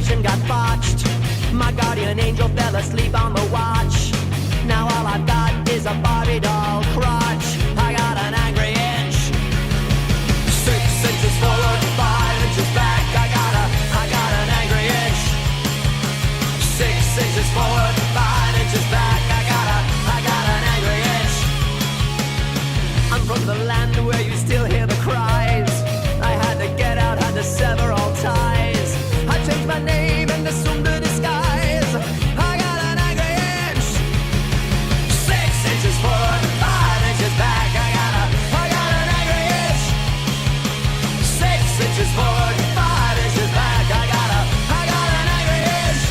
operation got botched. My guardian angel fell asleep on the watch. Now all I've got is a Barbie doll crotch. I got an angry inch. 6 inches forward, 5 inches back. I got an angry inch. 6 inches forward, 5 inches back. I got an angry inch. I'm from the land where you still hear the cries. I had to get out, had to sever all ties. I changed my name and assumed a disguise. I got an angry inch. 6 inches forward, 5 inches back. I got an angry inch. 6 inches forward, 5 inches back. I got an angry inch.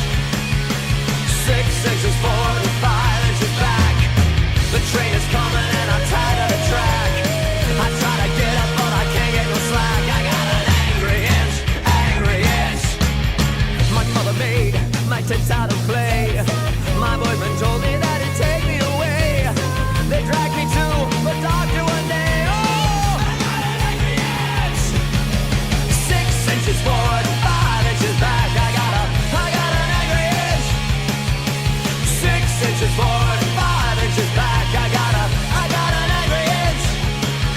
6 inches forward, 5 inches back. The train is coming and I'm tired of the track. I try to get up but I can't get no slack. I got an angry inch, angry inch. My mother made my tits out of clay. My boyfriend told me that he'd take me away. They dragged me to the doctor one day. Oh, I got an angry inch. 6 inches forward, 5 inches back. I got an angry inch. 6 inches forward, 5 inches back. I got an angry inch.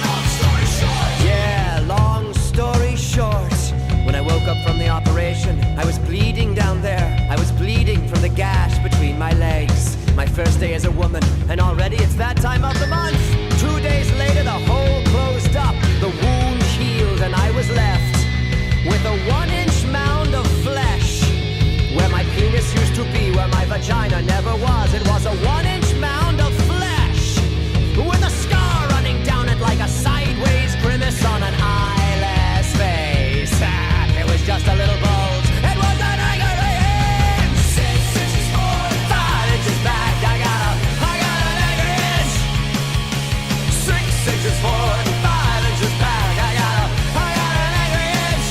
Long story short. Yeah, long story short. When I woke up from the operation, I was bleeding down there. I was bleeding from the gash between my legs. My first day as a woman, and already it's that time of the month. 2 days later, the hole closed up. The wound healed, and I was left with a 1-inch mound of flesh. Where my penis used to be, where my vagina never was. It was a 1-inch mound of flesh with a scar running down it like a sideways grimace on an eyeless face. It was just a little bulge. It was an angry inch. 6 inches forward, 5 inches back. I got an angry inch. 6 inches forward, 5 inches back. I got an angry inch.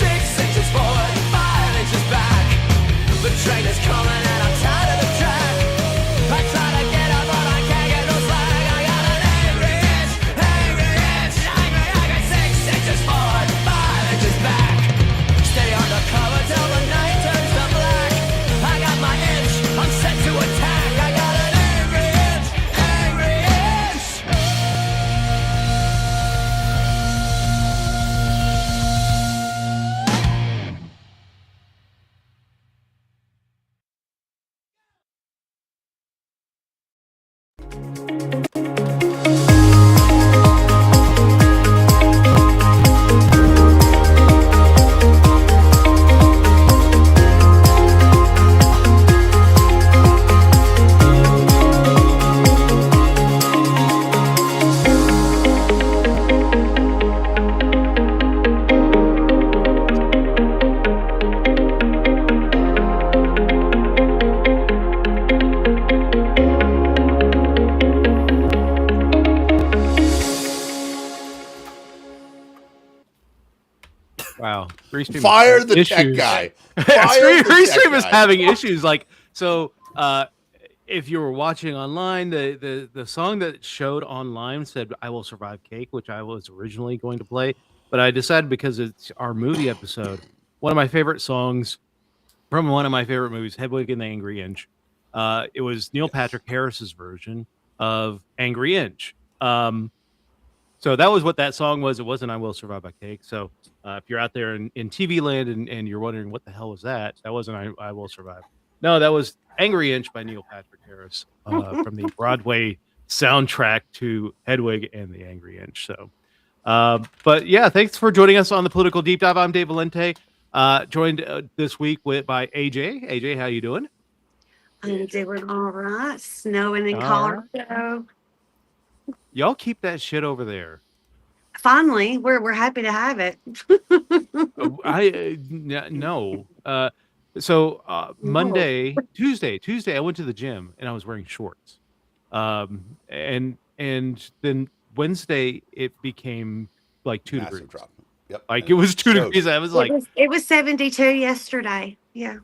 6 inches forward, 5 inches back. The train is coming and I'm tired of the track. I try to get up but I can't get no slack. I got an angry inch, angry inch, angry 6 inches forward, 5 inches back. Stay undercover till the night turns to black. I got my inch, I'm set to attack. I got an angry inch, angry inch. Wow. Restream Fire the tech guy. Restream is having issues. Like, so if you were watching online, the song that showed online said "I Will Survive Cake," which I was originally going to play, but I decided because it's our movie episode, one of my favorite songs from one of my favorite movies, Hedwig and the Angry Inch. It was Neil Patrick Harris's version of Angry Inch. So that was what that song was. It wasn't "I Will Survive by Cake." So if you're out there in TV land and you're wondering what the hell was that, that wasn't I Will Survive. No, that was Angry Inch by Neil Patrick Harris from the Broadway soundtrack to Hedwig and the Angry Inch. So, but yeah, thanks for joining us on the Political Deep Dive. I'm Dave Valente, joined this week by AJ. AJ, how you doing? I'm doing all right. Snowing in Colorado. Y'all keep that shit over there. Finally, we're happy to have it. No. Monday, Tuesday, I went to the gym and I was wearing shorts. And then Wednesday it became like 2 degrees. Drop. Yep. Like it was 2 degrees. I was like, it was 72 yesterday. Yeah.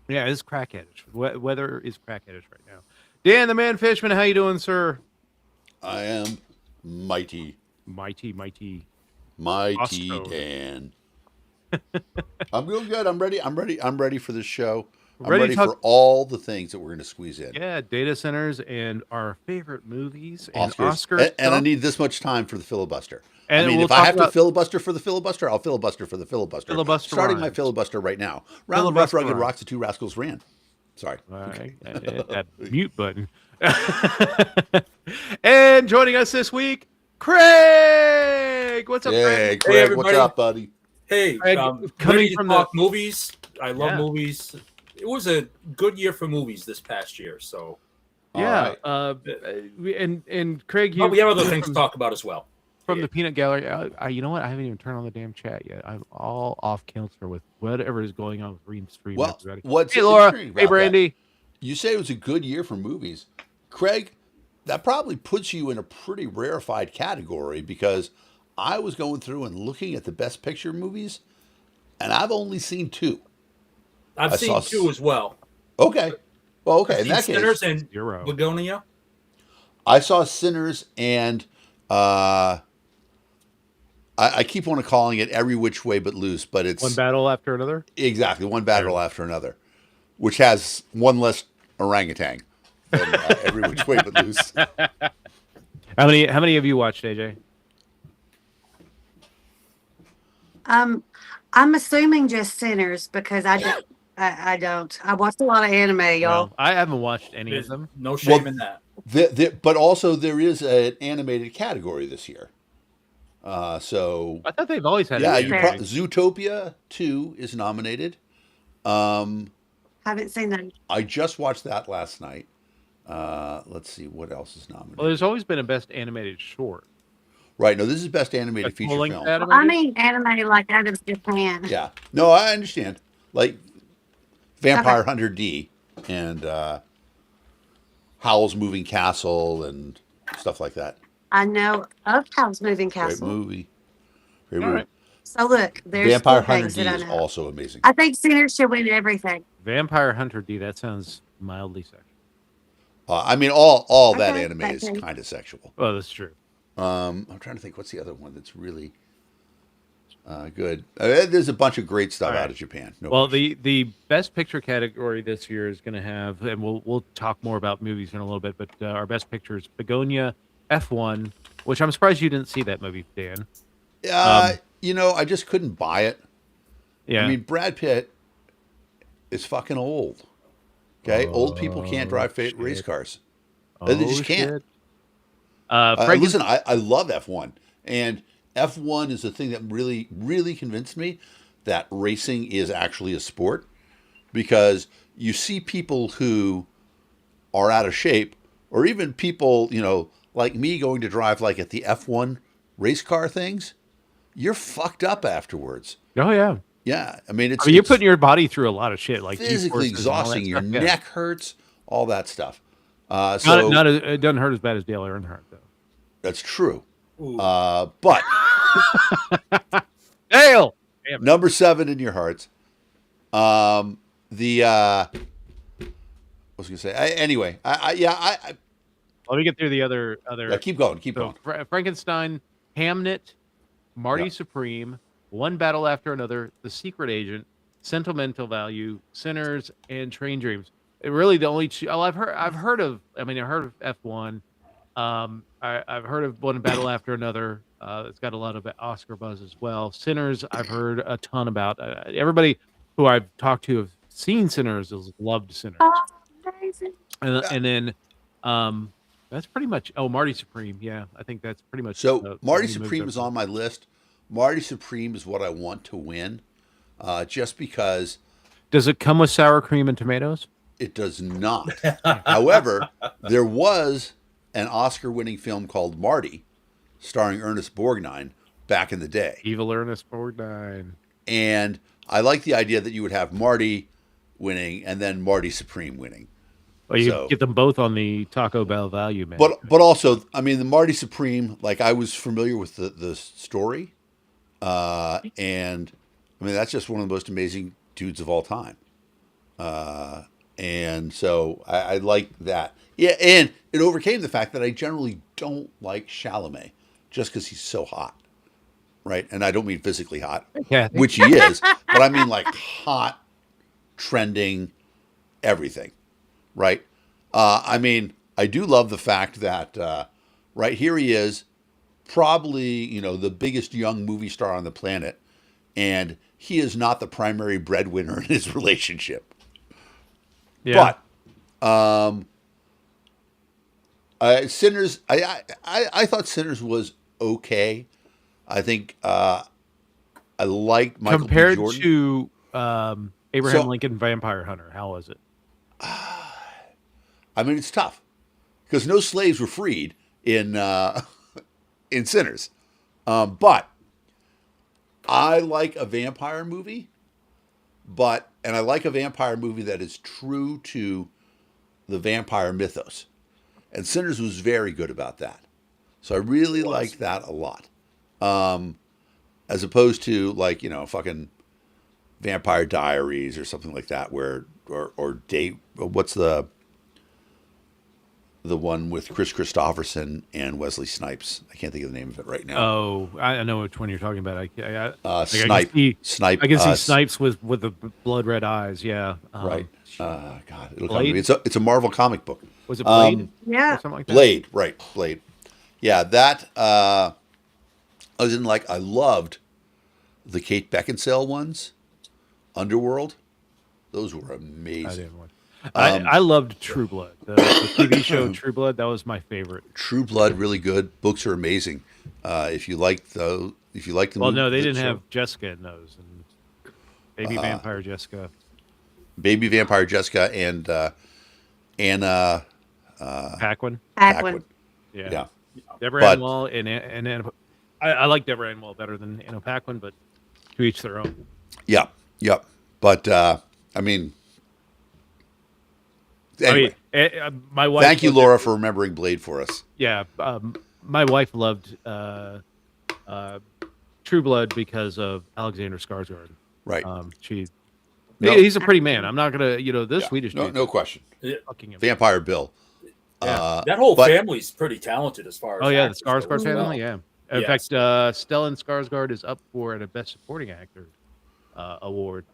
Yeah, it's crackheadish. Weather is crackheadish right now. Dan the Man Fishman, how you doing, sir? I am mighty Mighty Mighty Costco. Dan. I'm doing good. I'm ready. I'm ready for this show. I'm Ready to ready talk? for all the things that we're going to squeeze in. Yeah, data centers and our favorite movies and Oscars. Oscar And I stuff. need this much time for the filibuster. I And mean, we'll if I talk have to about filibuster for the filibuster, I'll filibuster for the filibuster. filibuster Starting my rhymes. filibuster right now. Round the rough, Filibuster rugged rhymes. rocks, the two rascals ran. Sorry. All Okay. right, hit that mute button. And joining us this week, Craig. What's up, Craig? Hey, Hey, Craig, what's everybody. up, buddy? Hey, Craig, coming ready to from talk movies. I love Yeah. movies. It was a good year for movies this past year. So, Yeah, All and Craig, you but we have other things to talk about as well. from the Peanut Gallery. You know what? I haven't even turned on the damn chat yet. I'm all off kilter with whatever is going on with Stream. Well, Everybody. what's Hey, Laura. intriguing about Hey, that- Brandy. You say it was a good year for movies. Craig, that probably puts you in a pretty rarefied category because I was going through and looking at the best picture movies, and I've only seen two. I've I seen saw two as well. Okay. Well, okay. I've In seen that Sinners case, and Zero. Begonia. I saw Sinners and I keep on calling it Every Which Way But Loose, but it's One battle after another. exactly one battle after another, which has one less orangutan than Every Which Way But Loose. How many have you watched, AJ? I'm assuming just Sinners because I don't. I don't. I watched a lot of anime, y'all. Well, I haven't watched any There's of them. no shame Well, in that. But also there is an animated category this year. So I thought they've always had. yeah, an you anime. Zootopia 2 is nominated. Haven't seen that. I just watched that last night. Let's see what else is nominated. Well, there's always been a best animated short. Right, no, this is best animated A feature full-length film. Well, animated? I mean anime like out of Japan. Yeah, no, I understand. Like Vampire Okay. Hunter D and Howl's Moving Castle and stuff like that. I know of Howl's Moving Great Castle. movie. Great All movie. right. So look, there's Vampire two Hunter things D that I is know. also amazing. I think Sinners should win everything. Vampire Hunter D. That sounds mildly sexual. I mean, all that Okay, anime is okay. kind of sexual. Oh, that's true. I'm trying to think, what's the other one that's really good? There's a bunch of great stuff All right. out of Japan. No Well, question. the best picture category this year is going to have, and we'll talk more about movies in a little bit. But our best picture is Begonia, F1, which I'm surprised you didn't see that movie, Dan. I just couldn't buy it. Yeah, I mean, Brad Pitt is fucking old. Okay, old people can't drive race shit. cars. They just can't. Shit. Franken- Listen, I love F1, and F1 is the thing that really, really convinced me that racing is actually a sport, because you see people who are out of shape, or even people, like me going to drive like at the F1 race car things, you're fucked up afterwards. Oh yeah. Yeah, I mean, You're it's putting your body through a lot of shit, like physically G-forces and all that exhausting. Your stuff, yeah. neck hurts, all that stuff. So It doesn't hurt as bad as Dale Earnhardt though. that's true. Ooh. But Dale. Damn it. number 7 in your hearts. I was gonna say. Anyway, I Let me get through the other. keep going. Keep So going. Frankenstein, Hamnet, Marty Yeah. Supreme, One Battle After Another, The Secret Agent, Sentimental Value, Sinners, and Train Dreams. Really, the only two. Oh, I've heard of. I mean, I heard of F1. I've heard of One Battle After Another. It's got a lot of Oscar buzz as well. Sinners, I've heard a ton about. Everybody who I've talked to have seen Sinners has loved Sinners. Oh, amazing. And then that's pretty much. Oh, Marty Supreme. Yeah, I think that's pretty much. So the Marty only movie Supreme I've is on my list. Marty Supreme is what I want to win, just because Does it come with sour cream and tomatoes? it does not. However, there was an Oscar-winning film called Marty, starring Ernest Borgnine, back in the day. Evil Ernest Borgnine. And I like the idea that you would have Marty winning and then Marty Supreme winning. Well, you So- get them both on the Taco Bell value, man. But also, I mean, the Marty Supreme, like I was familiar with the story, and I mean that's just one of the most amazing dudes of all time. And so I like that. Yeah, and it overcame the fact that I generally don't like Chalamet just because he's so hot. right? And I don't mean physically hot, Kathy. which he is, but I mean like hot, trending, everything, right? I mean, I do love the fact that right here he is, probably the biggest young movie star on the planet, and he is not the primary breadwinner in his relationship. Yeah. But Sinners, I thought Sinners was okay. I think I liked Michael B. Compared Jordan. to Abraham So- Lincoln Vampire Hunter, how was it? I mean, it's tough because no slaves were freed in in Sinners, but I like a vampire movie, and I like a vampire movie that is true to the vampire mythos, and Sinners was very good about that. So I really liked that a lot, as opposed to like fucking Vampire Diaries or something like that, where or date what's the one with Chris Christopherson and Wesley Snipes. I can't think of the name of it right now. Oh, I know which one you're talking about. Snipe. Snipe. I can see Snipes with the blood red eyes. Yeah. Right. God, it'll come to Blade? me. It's a Marvel comic book. Was it Blade? Yeah. Or something like that? Blade. Right. Blade. Yeah, that. I was in like I loved the Kate Beckinsale ones. Underworld. Those were amazing. I didn't watch. I loved True Blood, the TV show True Blood. That was my favorite. True Blood, really good. Books are amazing. If you like the Well, no, they the didn't show. have Jessica in those, and Baby Vampire Jessica. Baby Vampire Jessica and Anna Paquin. Paquin. Yeah. yeah. Deborah But- Ann Wall and Anna. I like Deborah Ann Wall better than Anna Paquin, but to each their own. Yeah, yeah. But I mean, anyway, My wife. thank you, loved it. Laura, for remembering Blade for us. Yeah, my wife loved True Blood because of Alexander Skarsgård. Right. No. He's a pretty man. I'm not gonna, this Yeah, Swedish no, dude no question. fucking him. Vampire Bill. Yeah. That whole but- family's pretty talented as far as. Oh yeah, the actors go Skarsgård as well. family. Yeah. In Yes. fact, Stellan Skarsgård is up for a Best Supporting Actor award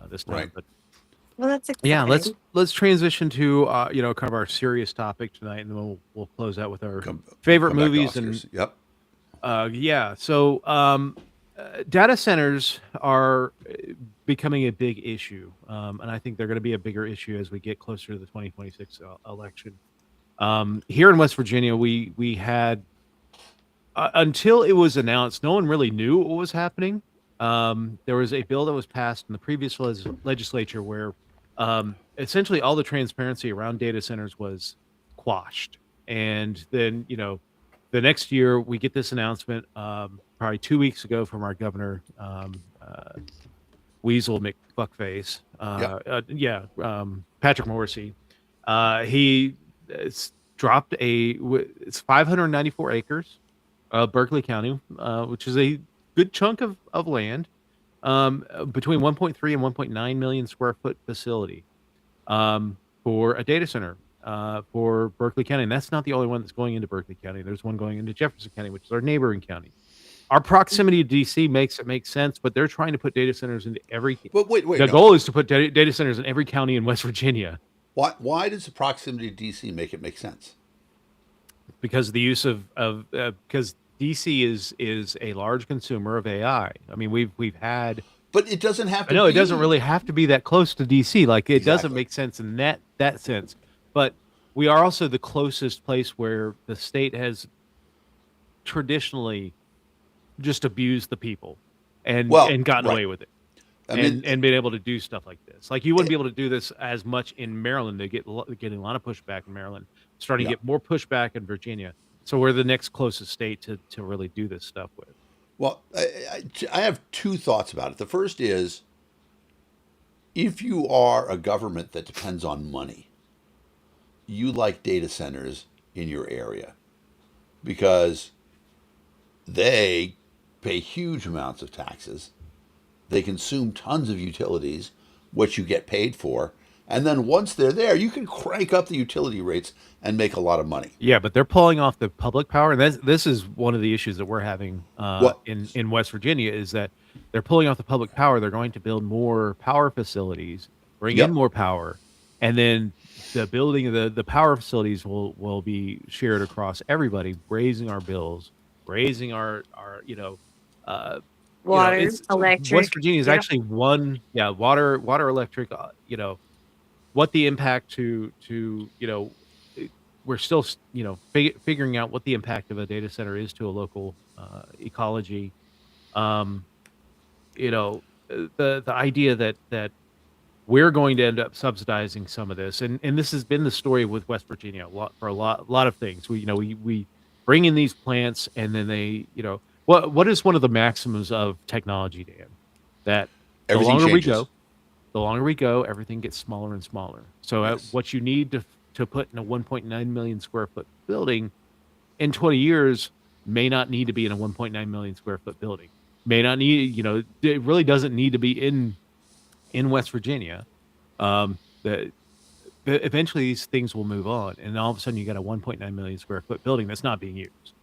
this time. Right. But Well, that's exciting. yeah, let's transition to kind of our serious topic tonight, and then we'll close out with our favorite Come back to movies and Oscars. Yep. yeah. So data centers are becoming a big issue, and I think they're going to be a bigger issue as we get closer to the 2026 election. Here in West Virginia, we had until it was announced, no one really knew what was happening. There was a bill that was passed in the previous legislature where essentially all the transparency around data centers was quashed, and then the next year we get this announcement probably 2 weeks ago from our governor Weasel McFuckface. Patrick Morrissey. He dropped it's 594 acres, Berkeley County, which is a good chunk of land, between 1.3 and 1.9 million square foot facility for a data center for Berkeley County. And that's not the only one that's going into Berkeley County. There's one going into Jefferson County, which is our neighboring county. Our proximity to DC makes it make sense, but they're trying to put data centers into every. But wait. The goal is to put data centers in every county in West Virginia. Why does the proximity to DC make it make sense? Because the use of because DC is a large consumer of AI. I mean, we've had. But it doesn't have to. I know it be. doesn't really have to be that close to DC. Like it doesn't Exactly. make sense in that sense. But we are also the closest place where the state has traditionally just abused the people and gotten right. away with it. I mean, and been able to do stuff like this. Like you wouldn't be able to do this as much in Maryland. They getting a lot of pushback in Maryland, starting to Yeah. get more pushback in Virginia. So we're the next closest state to really do this stuff with. well, I have two thoughts about it. The first is, if you are a government that depends on money, you like data centers in your area because they pay huge amounts of taxes. They consume tons of utilities, which you get paid for, And then once they're there, you can crank up the utility rates and make a lot of money. Yeah, but they're pulling off the public power, and this is one of the issues that we're having What? in West Virginia is that they're pulling off the public power. They're going to build more power facilities, bring in Yep. more power, and then the building of the power facilities will be shared across everybody, raising our bills, raising our uh, Water, it's West electric. Virginia is Yep. actually one, yeah, water, electric, what the impact to we're still figuring out what the impact of a data center is to a local ecology. um the idea that we're going to end up subsidizing some of this, and this has been the story with West Virginia a lot of things. We bring in these plants, and then they, what is one of the maxims of technology, Dan? That the Everything longer we changes. go, everything gets smaller and smaller. So Yes. what you need to put in a 1.9 million square foot building in 20 years may not need to be in a 1.9 million square foot building. May not need, it really doesn't need to be in West Virginia. The Eventually these things will move on, and all of a sudden you got a 1.9 million square foot building that's not being used.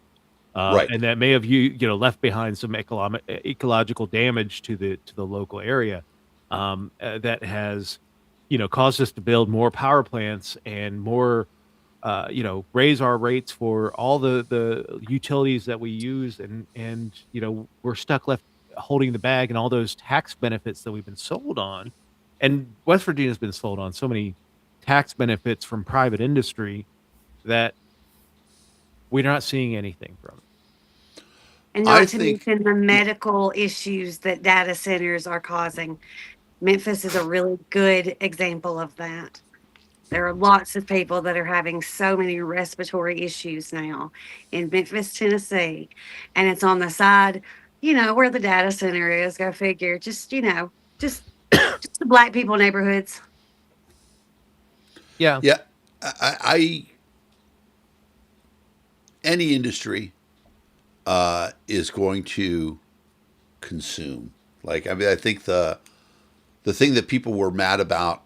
Right. And that may have left behind some ecological damage to the local area, that has caused us to build more power plants and more, raise our rates for all the utilities that we use, and we're stuck left holding the bag and all those tax benefits that we've been sold on. And West Virginia's been sold on so many tax benefits from private industry that we're not seeing anything from it. And I not to think mention the medical issues that data centers are causing. Memphis is a really good example of that. There are lots of people that are having so many respiratory issues now in Memphis, Tennessee. And it's on the side, where the data center is. Go figure. Just the black people neighborhoods. Yeah. yeah, I any industry is going to consume. Like, I mean, I think the thing that people were mad about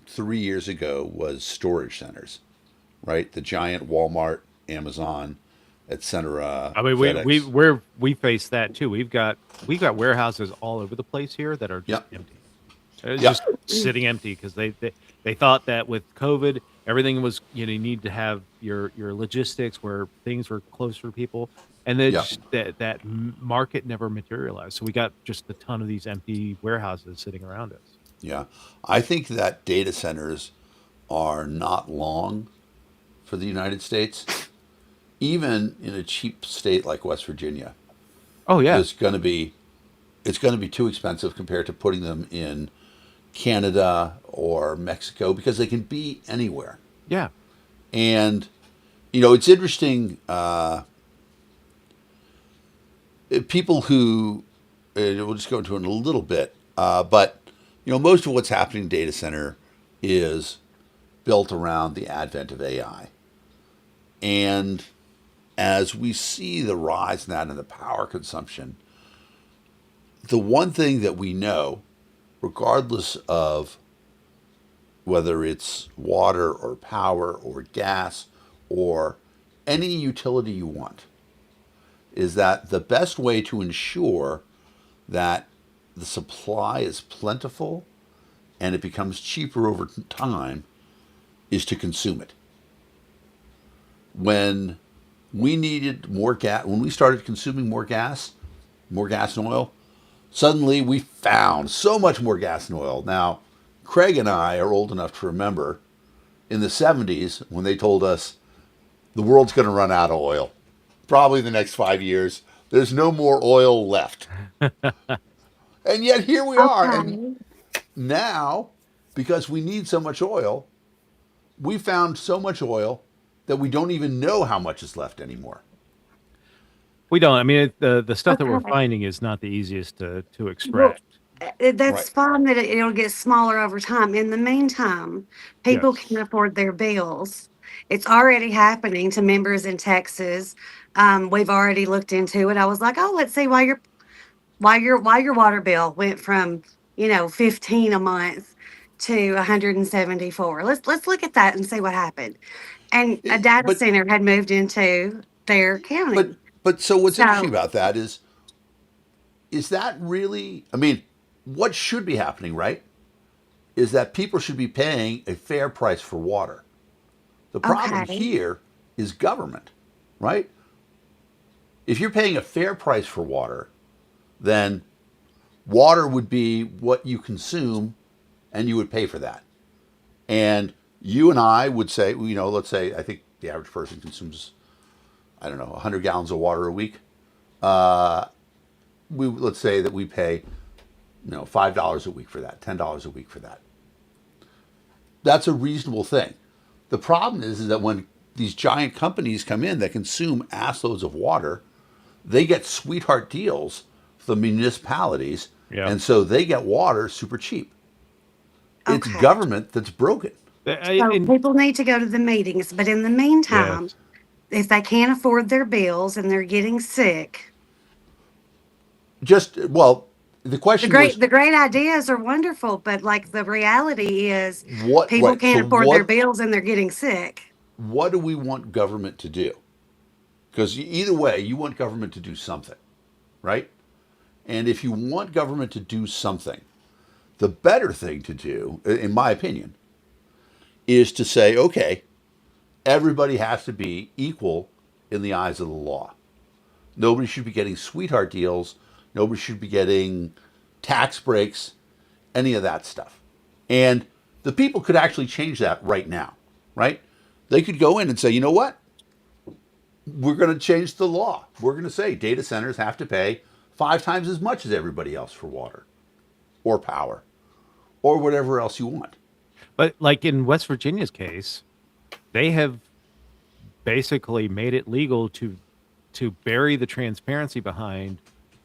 3 years ago was storage centers, right? The giant Walmart, Amazon, etc., I mean, FedEx. we face that too. We've got warehouses all over the place here that are just Yep. empty. It's Yep. just sitting empty because they thought that with COVID, everything was, you need to have your logistics where things were closer to people, and then Yep. just that market never materialized. So we got just a ton of these empty warehouses sitting around us. Yeah. I think that data centers are not long for the United States, even in a cheap state like West Virginia. Oh yeah, There's going to be it's going to be too expensive compared to putting them in Canada or Mexico because they can be anywhere. yeah. And it's interesting. People who we'll just go into it in a little bit, but most of what's happening in data center is built around the advent of AI, and as we see the rise in that and the power consumption, the one thing that we know, regardless of whether it's water or power or gas or any utility you want, is that the best way to ensure that the supply is plentiful and it becomes cheaper over time is to consume it. When we needed more gas, when we started consuming more gas and oil, suddenly we found so much more gas and oil. Now, Craig and I are old enough to remember in the 70s when they told us the world's going to run out of oil. Probably the next 5 years. There's no more oil left. And yet here we are. And Okay. now, because we need so much oil, we found so much oil that we don't even know how much is left anymore. We don't. I mean, the stuff that we're Okay. finding is not the easiest to Well, extract. that's Right. fine that it'll get smaller over time. In the meantime, people Yes. can afford their bills. It's already happening to members in Texas. We've already looked into it. I was like, oh, let's see why your water bill went from 15 a month to 174. Let's look at that and see what happened. And a data But center had moved into their but county. but so what's interesting So, about that is that really? I mean, what should be happening, right? Is that people should be paying a fair price for water. The problem okay, here is government, right? If you're paying a fair price for water, then water would be what you consume and you would pay for that. And you and I would say, let's say I think the average person consumes, I don't know, 100 gallons of water a week. Let's say that we pay, $5 a week for that, $10 a week for that. That's a reasonable thing. The problem is that when these giant companies come in that consume assloads of water, they get sweetheart deals for the municipalities, Yeah. and so they get water super cheap. It's okay. government that's broken. So And people need to go to the meetings, but in the meantime, yes. if they can't afford their bills and they're getting sick, The question was the great ideas are wonderful, but like the reality is what, people right? So can't afford their bills and they're getting sick. what do we want government to do? Because either way, you want government to do something, right? And if you want government to do something, the better thing to do, in my opinion, is to say, okay, everybody has to be equal in the eyes of the law. Nobody should be getting sweetheart deals. Nobody should be getting tax breaks, any of that stuff. And the people could actually change that right now, right? They could go in and say, you know what? We're going to change the law. We're going to say data centers have to pay 5 times as much as everybody else for water or power or whatever else you want. But like in West Virginia's case, they have basically made it legal to bury the transparency behind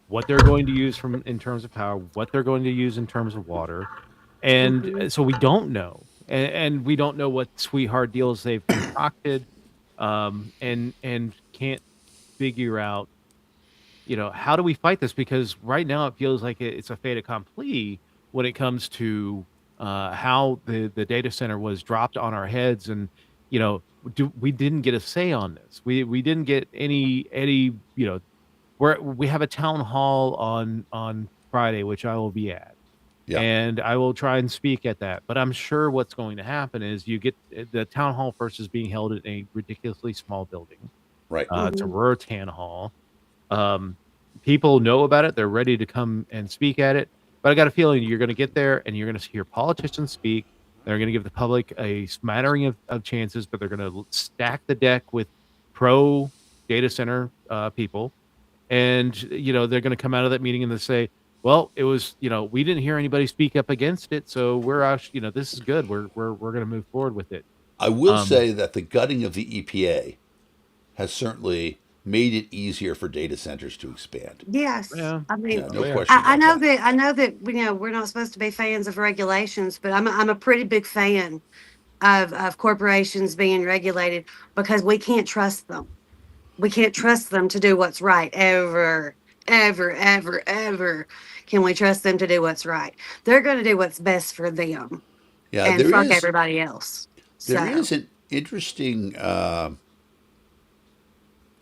what they're going to use from in terms of power, what they're going to use in terms of water, and Mhm. so we don't know, and we don't know what sweetheart deals they've concocted, and can't figure out, how do we fight this? Because right now it feels like it's a fait accompli when it comes to how the data center was dropped on our heads, and we didn't get a say on this. We didn't get any we have a town hall on Friday, which I will be at, Yeah, and I will try and speak at that. But I'm sure what's going to happen is you get the town hall first is being held in a ridiculously small building. right. It's a Mhm. rare town hall. Um, People know about it. They're ready to come and speak at it. But I got a feeling you're going to get there and you're going to hear politicians speak. They're going to give the public a smattering of chances, but they're going to stack the deck with pro data center people. And, they're going to come out of that meeting and they say, well, it was, we didn't hear anybody speak up against it. So we're actually, this is good. We're going to move forward with it. I will Um, say that the gutting of the EPA has certainly made it easier for data centers to expand. Yes, yeah. I mean, Yeah, Oh, no yeah. question I about know that. that we're not supposed to be fans of regulations, but I'm a pretty big fan of corporations being regulated because we can't trust them. We can't trust them to do what's right ever, ever, ever, ever. Can we trust them to do what's right? They're going to do what's best for them Yeah, and fuck everybody else. there So, is an interesting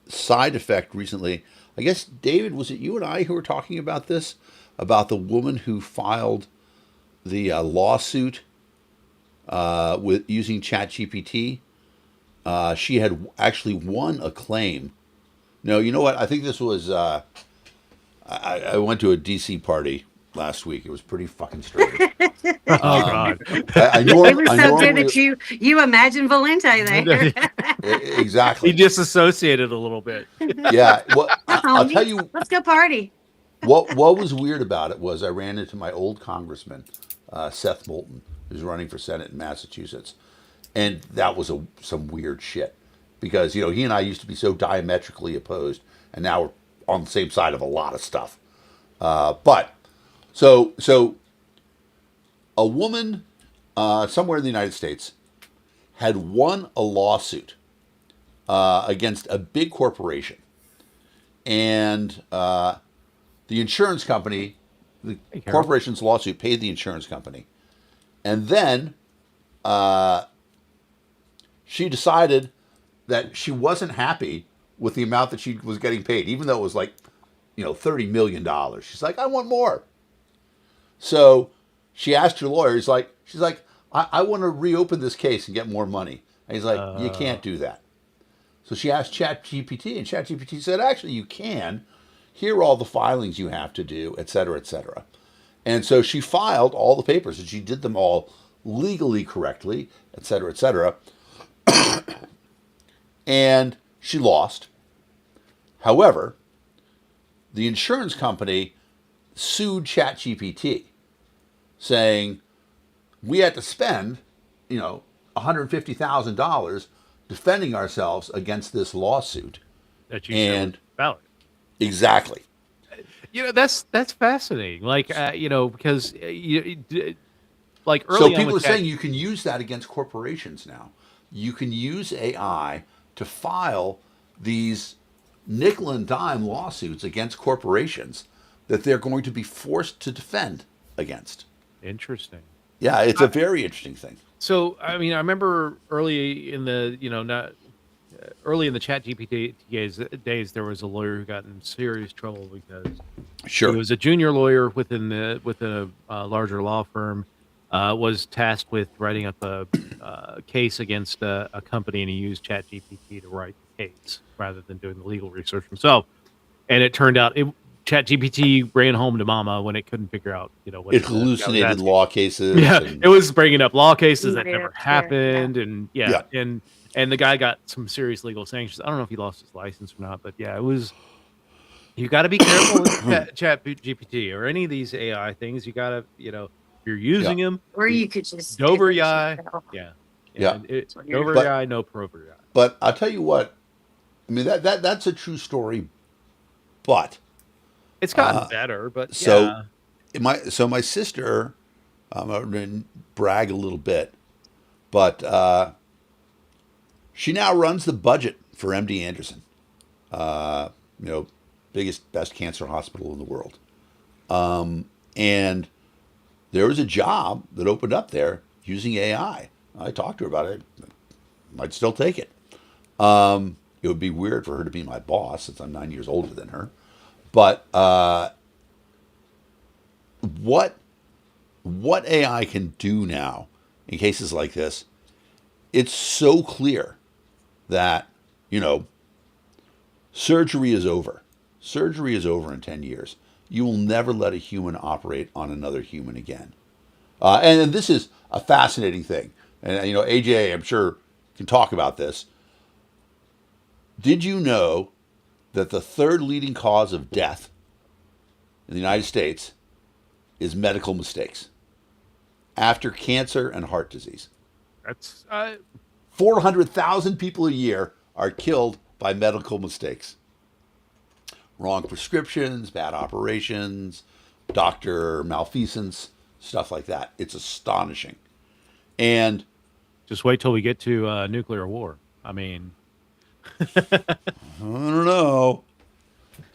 side effect recently. I guess, David, was it you and I who were talking about this? About the woman who filed the lawsuit with using ChatGPT. She had actually won a claim. No, you know what? I think this was. I went to a DC party last week. It was pretty fucking strange. Oh, Um, God. it was I so good normally that you imagine Valente there. He exactly. disassociated a little bit. Yeah. Well, Come I'll on, tell you let's go party. what was weird about it was I ran into my old congressman, Seth Moulton, who's running for Senate in Massachusetts, and that was some weird shit because he and I used to be so diametrically opposed, and now we're on the same side of a lot of stuff. But so a woman somewhere in the United States had won a lawsuit against a big corporation, and the insurance company, the Hey, Carol. corporation's lawsuit paid the insurance company, And then she decided that she wasn't happy with the amount that she was getting paid, even though it was like, $30 million. She's like, I want more. So she asked her lawyer, she's like, I want to reopen this case and get more money. And he's like, you can't do that. So she asked ChatGPT, and ChatGPT said, actually, you can. Here are all the filings you have to do, et cetera, et cetera. And so she filed all the papers, and she did them all legally correctly, et cetera, et cetera. And she lost. However, the insurance company sued ChatGPT, saying we had to spend, $150,000 defending ourselves against this lawsuit. That you said was valid. Exactly. That's fascinating. Like, because like So early on people are with saying you can use that against corporations now. You can use AI to file these nickel and dime lawsuits against corporations that they're going to be forced to defend against. Interesting. Yeah, it's a very interesting thing. So, I mean, I remember early in the, not early in the Chat GPT days, there was a lawyer who got in serious trouble because Sure. he was a junior lawyer within a larger law firm, was tasked with writing up a case against a company, and he used Chat GPT to write the case rather than doing the legal research himself. And it turned out Chat GPT ran home to mama when it couldn't figure out, what It hallucinated law cases. Yeah, and- it was bringing up law cases that Yeah, never sure, happened, Yeah. and the guy got some serious legal sanctions. I don't know if he lost his license or not, but yeah, it was. You got to be careful with Chat GPT or any of these AI things. You got to, if you're using them, Or you could just Dover take it Yai, yourself. yeah, Yeah. Dover But- Yai, no Prover Yai. But I'll tell you what, I mean, that's a true story, but It's gotten better, but so yeah. my sister, I'm going to brag a little bit, but she now runs the budget for MD Anderson, biggest, best cancer hospital in the world. And there was a job that opened up there using AI. I talked to her about it. Might still take it. It would be weird for her to be my boss since I'm 9 years older than her. But what AI can do now in cases like this, it's so clear that, surgery is over. Surgery is over in 10 years. You will never let a human operate on another human again. And this is a fascinating thing. And, AJ, I'm sure, can talk about this. Did you know that the third leading cause of death in the United States is medical mistakes after cancer and heart disease? That's 400,000 people a year are killed by medical mistakes. Wrong prescriptions, bad operations, doctor malfeasance, stuff like that. It's astonishing. And just wait till we get to nuclear war. I mean, I don't know.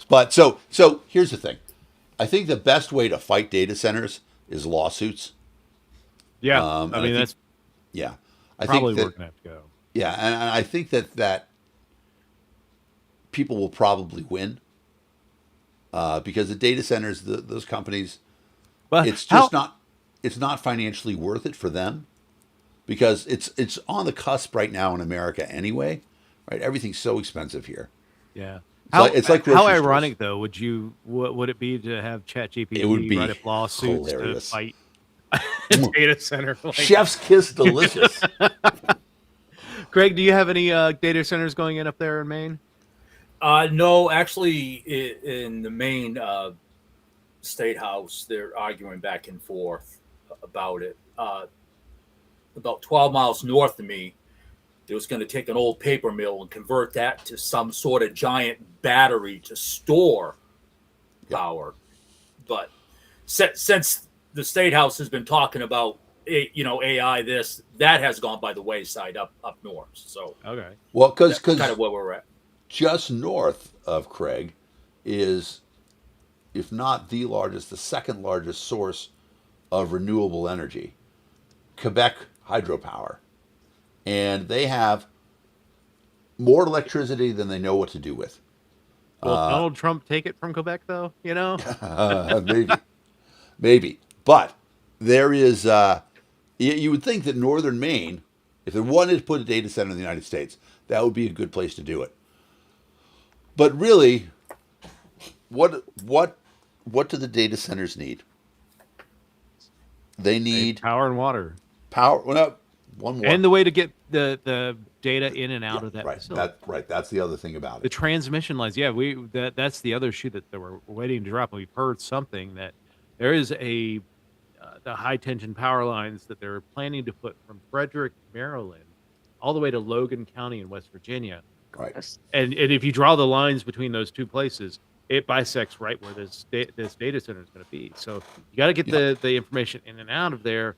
But so here's the thing. I think the best way to fight data centers is lawsuits. yeah. And I mean, that's Yeah. I probably think where we're that, gonna have to go. yeah, and I think that people will probably win because the data centers, those companies, But it's just it's not financially worth it for them because it's on the cusp right now in America anyway, right? Everything's so expensive here. Yeah. It's like how grocery ironic though would it be to have ChatGPT It would be write up lawsuits hilarious. to fight a data center? Like, Chef's kiss, delicious. Craig, do you have any data centers going in up there in Maine? No, actually, in the main state house, they're arguing back and forth about it. About 12 miles north of me, it was going to take an old paper mill and convert that to some sort of giant battery to store power. But since the state house has been talking about AI, that has gone by the wayside up north. So Okay. Well, that's because kind of where we're at. just north of Craig is, if not the largest, the second largest source of renewable energy. Quebec hydropower, and they have more electricity than they know what to do with. Will Donald Trump take it from Quebec, though? You know, Maybe, maybe, but there is. You would think that northern Maine, if they wanted to put a data center in the United States, that would be a good place to do it. But really, what do the data centers need? They need power and water, power. Well, no, one more. and the way to get the data in and out Yeah, of that right. facility. That's the other thing about The it. transmission lines. Yeah, that's the other shoe that we're waiting to drop. We've heard something that there is the high tension power lines that they're planning to put from Frederick, Maryland, all the way to Logan County in West Virginia. Right. And if you draw the lines between those two places, it bisects right where this data center is going to be. So you got to get Yeah. the information in and out of there,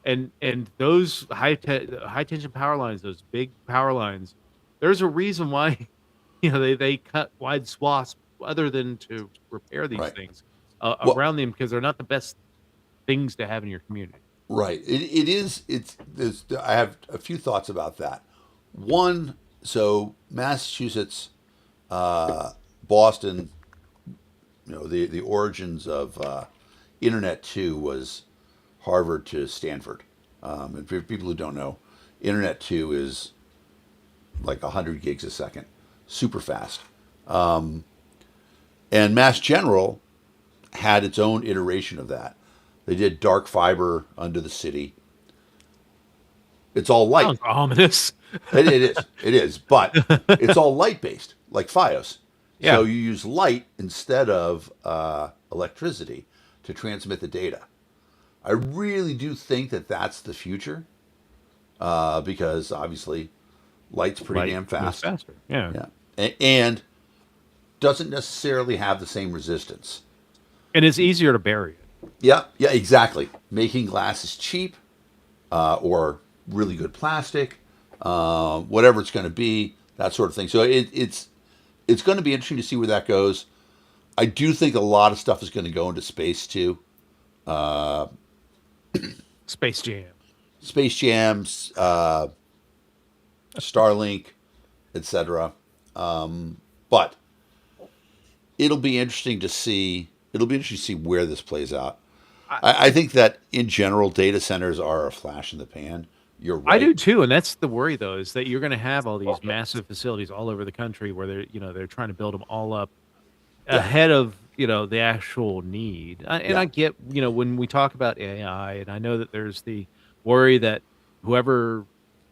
and those high tension power lines, those big power lines. There's a reason why, they cut wide swaths other than to repair these Right. things Well, around them, because they're not the best things to have in your community. right. It is. It's. I have a few thoughts about that. One. So Massachusetts, Boston. The origins of Internet 2 was Harvard to Stanford. And for people who don't know, Internet 2 is like 100 gigs a second, super fast. And Mass General had its own iteration of that. They did dark fiber under the city. It's all light. Sounds ominous. It is. It is. But it's all light based, like FiOS. Yeah. So you use light instead of electricity to transmit the data. I really do think that that's the future, because obviously light's pretty Light damn moves fast. faster. Yeah. Yeah. And doesn't necessarily have the same resistance. And it's easier to bury it. Yeah, yeah, exactly. Making glass is cheap, or really good plastic, whatever it's going to be, that sort of thing. So it's going to be interesting to see where that goes. I do think a lot of stuff is going to go into space too. Space Jam. Space Jams, Starlink, etc. But it'll be interesting to see. It'll be interesting to see where this plays out. I think that in general, data centers are a flash in the pan. You're right. I do too, and that's the worry though, is that you're going to have all these massive facilities all over the country where they're trying to build them all up ahead of the actual need. And I get when we talk about AI, and I know that there's the worry that whoever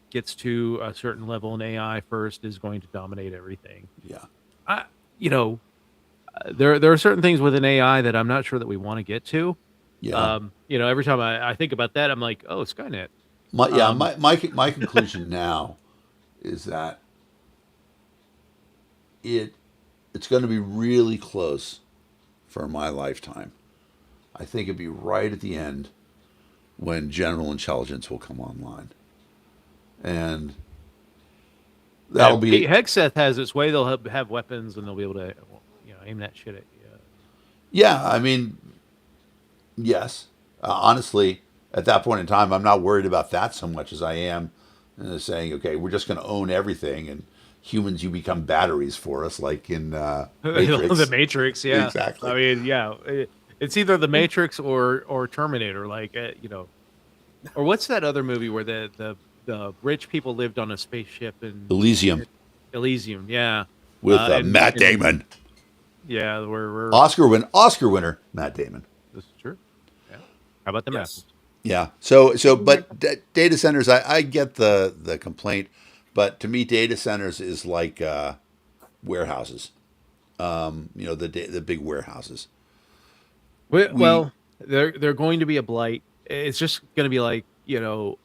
gets to a certain level in AI first is going to dominate everything. Yeah. I you know there are certain things within AI that I'm not sure that we want to get to. Yeah. Every time I think about that, I'm like, oh, Skynet. My conclusion now is that it's going to be really close for my lifetime. I think it'd be right at the end when general intelligence will come online, and that'll be Hexeth has its way. They'll have weapons, and they'll be able to aim that shit at you. yeah. I mean, yes. Honestly, at that point in time, I'm not worried about that so much as I am saying, okay, we're just going to own everything, and humans, you become batteries for us, like in Matrix. The Matrix, yeah. Exactly. I mean, yeah, it's either the Matrix or Terminator, or what's that other movie where the rich people lived on a spaceship in Elysium Elysium, yeah, with Matt Damon. Yeah, we're Oscar winner Matt Damon. This is true. Yeah. How about the Yes. Yeah. So, but data centers, I get the complaint, but to me, data centers is like warehouses. The big warehouses. Well, they're going to be a blight. It's just going to be like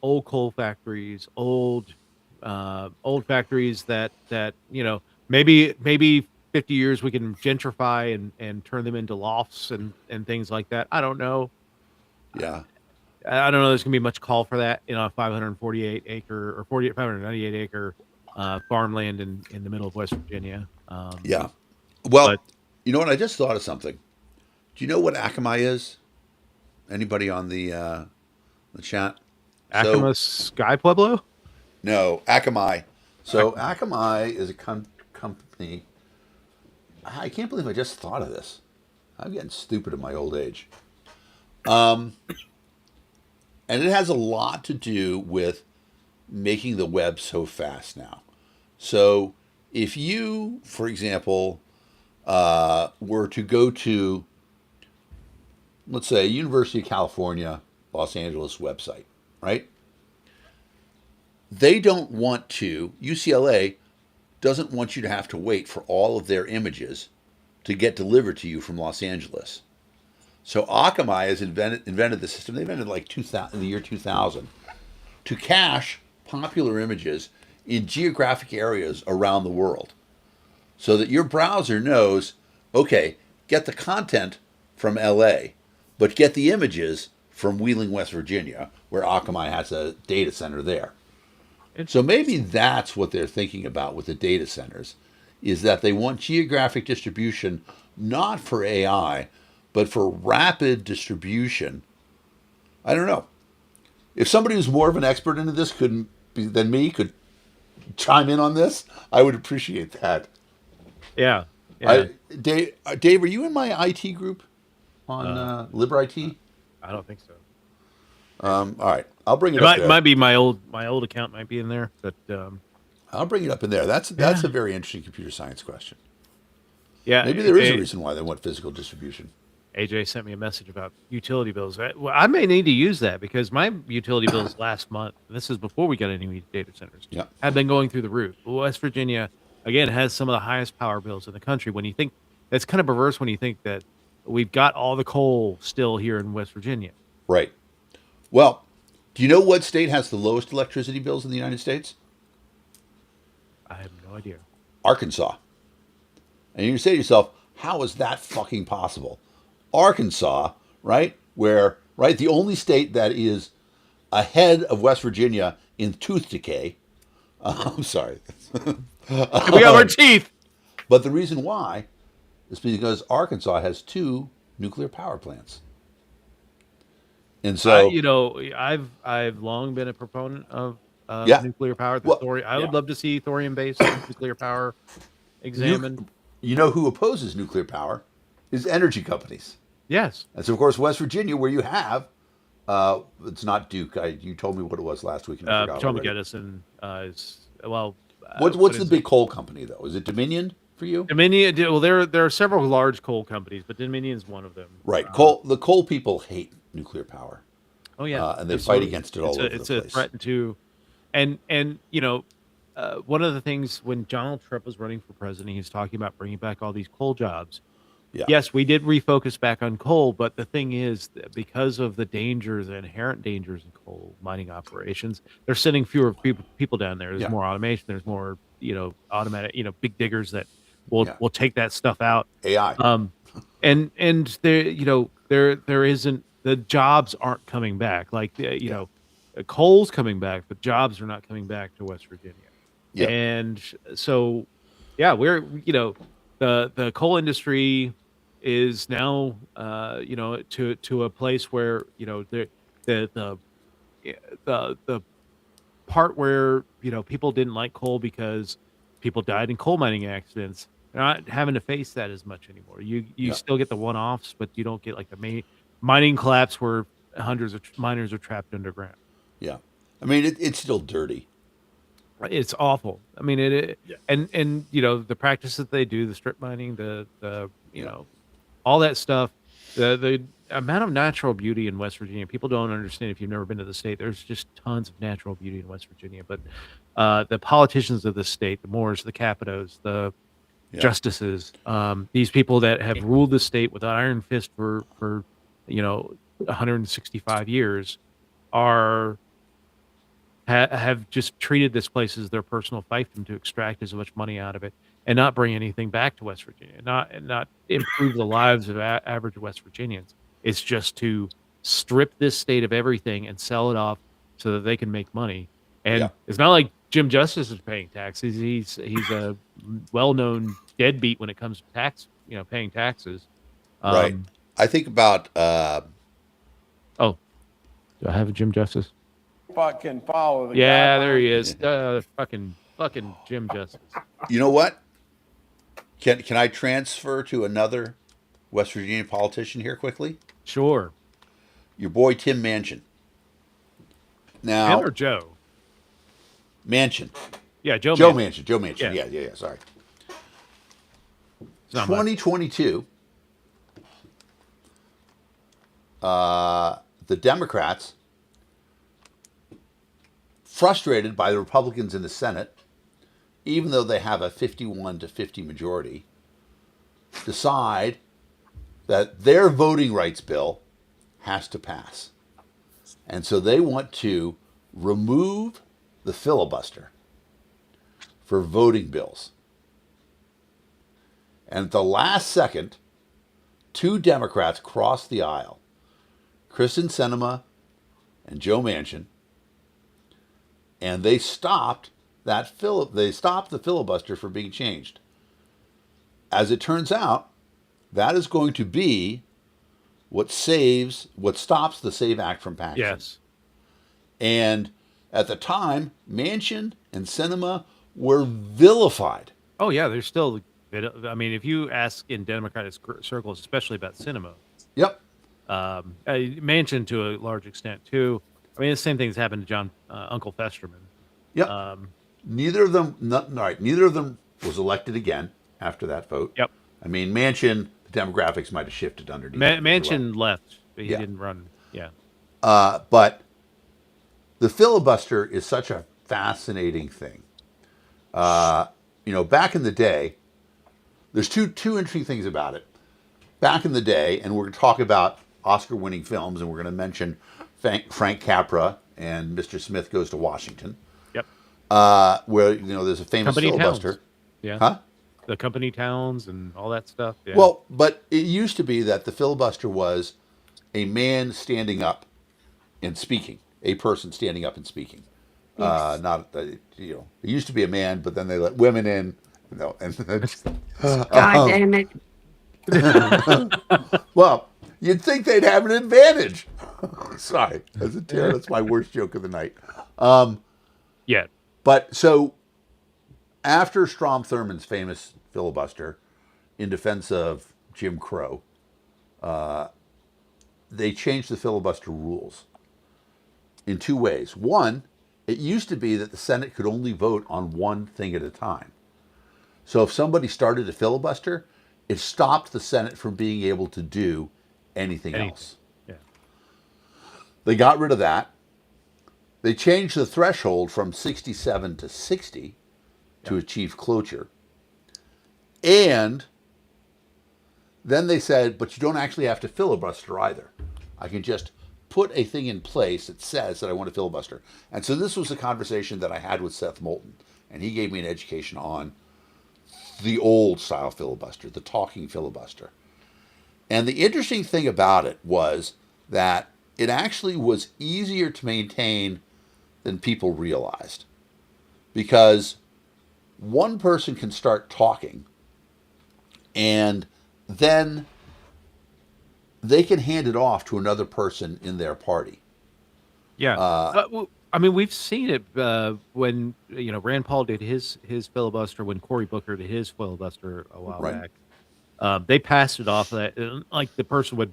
old coal factories, old factories that maybe 50 years we can gentrify and turn them into lofts and things like that. I don't know. Yeah. I don't know. There's gonna be much call for that in a 548 acre or 598 acre farmland in the middle of West Virginia. Yeah. Well, but- you know what? I just thought of something. Do you know what Akamai is? Anybody on the chat? So Acoma Sky Pueblo. no, Akamai. So Akamai is a company. I can't believe I just thought of this. I'm getting stupid in my old age. And it has a lot to do with making the web so fast now. So if you, for example, were to go to, let's say, University of California, Los Angeles website, right? They don't want to, UCLA doesn't want you to have to wait for all of their images to get delivered to you from Los Angeles. So Akamai has invented the system. They invented like 2000, in the year 2000 to cache popular images in geographic areas around the world so that your browser knows, okay, get the content from LA, but get the images from Wheeling, West Virginia, where Akamai has a data center there. So maybe that's what they're thinking about with the data centers, is that they want geographic distribution not for AI, but for rapid distribution. I don't know. If somebody who's more of an expert into this than me could chime in on this, I would appreciate that. Yeah. Yeah. Dave, are you in my IT group on LibRIT? I don't think so. All right, I'll bring it It up there. might be my old account might be in there, but I'll bring it up in there. That's a very interesting computer science question. yeah. Maybe there is a reason why they want physical distribution. AJ sent me a message about utility bills. I may need to use that because my utility bills last month, and this is before we got any data centers, Yeah. have been going through the roof. West Virginia, again, has some of the highest power bills in the country. When you think that's kind of perverse when you think that we've got all the coal still here in West Virginia. Right. Well, do you know what state has the lowest electricity bills in the United States? I have no idea. Arkansas. And you say to yourself, how is that fucking possible? Arkansas, right? Right? The only state that is ahead of West Virginia in tooth decay. I'm sorry. We have our teeth. But the reason why is because Arkansas has 2 nuclear power plants. And so, I've long been a proponent of Yeah. nuclear power. Well, I would love to see thorium-based nuclear power examined. you know who opposes nuclear power is energy companies. Yes. And so, of course, West Virginia, where you have, it's not Duke. You told me what it was last week, and I forgot Potomac already. Edison is well. What's the big coal company though? Is it Dominion for you? Dominion? Well, there are several large coal companies, but Dominion is one of them. Right. The coal people hate nuclear power. Oh yeah, and they fight against it all over the It's place. a threat to, and one of the things when Donald Trump was running for president, he was talking about bringing back all these coal jobs. Yeah. Yes, we did refocus back on coal, but the thing is, that because of the dangers, the inherent dangers in coal mining operations, they're sending fewer people down there. There's Yeah. more automation. There's more, automatic, big diggers that will Yeah. take that stuff out. AI. And there isn't, the jobs aren't coming back. Like coal's coming back, but jobs are not coming back to West Virginia. Yeah. And so, yeah, we're the coal industry is now to a place where the part where people didn't like coal because people died in coal mining accidents. They're not having to face that as much anymore. You Yeah. still get the one-offs, but you don't get like the mining collapse where hundreds of miners are trapped underground. Yeah. I mean, it's still dirty. It's awful. I mean, Yeah. and the practice that they do, the strip mining, the all that stuff, the amount of natural beauty in West Virginia, people don't understand if you've never been to the state. There's just tons of natural beauty in West Virginia, but the politicians of the state, the Moores, the Capitos, the Yeah. justices, these people that have ruled the state with an iron fist for 165 years have just treated this place as their personal fiefdom to extract as much money out of it and not bring anything back to West Virginia, not improve the lives of average West Virginians. It's just to strip this state of everything and sell it off so that they can make money. And Yeah. it's not like Jim Justice is paying taxes. He's a well-known deadbeat when it comes to paying taxes. Right. I think about Oh, do I have a Jim Justice? can follow the Yeah, there he guidelines. is. Fucking Jim Justice. You know what? Can I transfer to another West Virginia politician here quickly? Sure. Your boy Tim Manchin. Jim Now, or Joe? Manchin. Yeah, Joe. Joe Manchin. Manchin. Joe Manchin. Yeah. Yeah. Sorry. It's not much. 2022. The Democrats, frustrated by the Republicans in the Senate, even though they have a 51 to 50 majority, decide that their voting rights bill has to pass. And so they want to remove the filibuster for voting bills. And at the last second, two Democrats crossed the aisle, Kristen Sinema and Joe Manchin, and they stopped they stopped the filibuster from being changed. As it turns out, that is going to be what stops the SAVE Act from passing. Yes. And at the time, Manchin and Sinema were vilified. Oh yeah, there's still. I mean, if you ask in Democratic circles, especially about cinema, Yep. Manchin to a large extent too. I mean, the same thing's happened to John Uncle Festerman. Yep. Um, Neither of them was elected again after that vote. Yep. I mean, Manchin, the demographics might have shifted underneath. Manchin left, but he Yeah. didn't run. Yeah. But the filibuster is such a fascinating thing. Back in the day, there's two interesting things about it. Back in the day, and we're going to talk about Oscar-winning films, and we're going to mention Frank Capra and Mr. Smith Goes to Washington. Yep. Where there's a famous Company filibuster. towns. Yeah. Huh? The company towns and all that stuff. Yeah. Well, but it used to be that the filibuster was a man standing up and speaking, a person standing up and speaking. Yes. It used to be a man, but then they let women in. And God damn it. well, you'd think they'd have an advantage. Sorry, that's my worst joke of the night. yeah. But so after Strom Thurmond's famous filibuster in defense of Jim Crow, they changed the filibuster rules in two ways. One, it used to be that the Senate could only vote on one thing at a time. So if somebody started a filibuster, it stopped the Senate from being able to do anything else. Yeah. They got rid of that. They changed the threshold from 67 to 60 to achieve cloture. And then they said, but you don't actually have to filibuster either. I can just put a thing in place that says that I want to filibuster. And so this was a conversation that I had with Seth Moulton, and he gave me an education on the old style filibuster, the talking filibuster. And the interesting thing about it was that it actually was easier to maintain than people realized. Because one person can start talking, and then they can hand it off to another person in their party. Yeah. Well, I mean, we've seen it when Rand Paul did his filibuster, when Cory Booker did his filibuster a while Right. back. They passed it off that like the person would,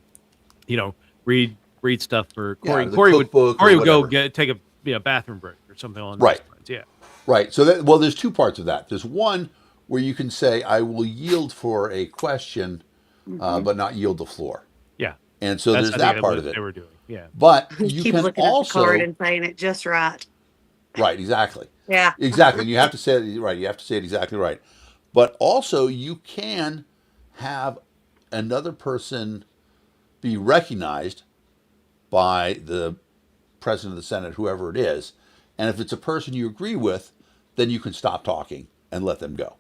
read stuff for Cory. the Cory would cookbook or Cory would go whatever. take a bathroom break or something along Right. those lines. Yeah. Right. So there's two parts of that. There's one where you can say, I will yield for a question, but not yield the floor. Yeah. And so That's there's I think that part what of it. they were doing. Yeah. But you Keep can looking at the also card and saying it just right. right, exactly. Yeah. Exactly. And you have to say it right. You have to say it exactly right. But also you can have another person be recognized by the president of the Senate, whoever it is. And if it's a person you agree with, then you can stop talking and let them go.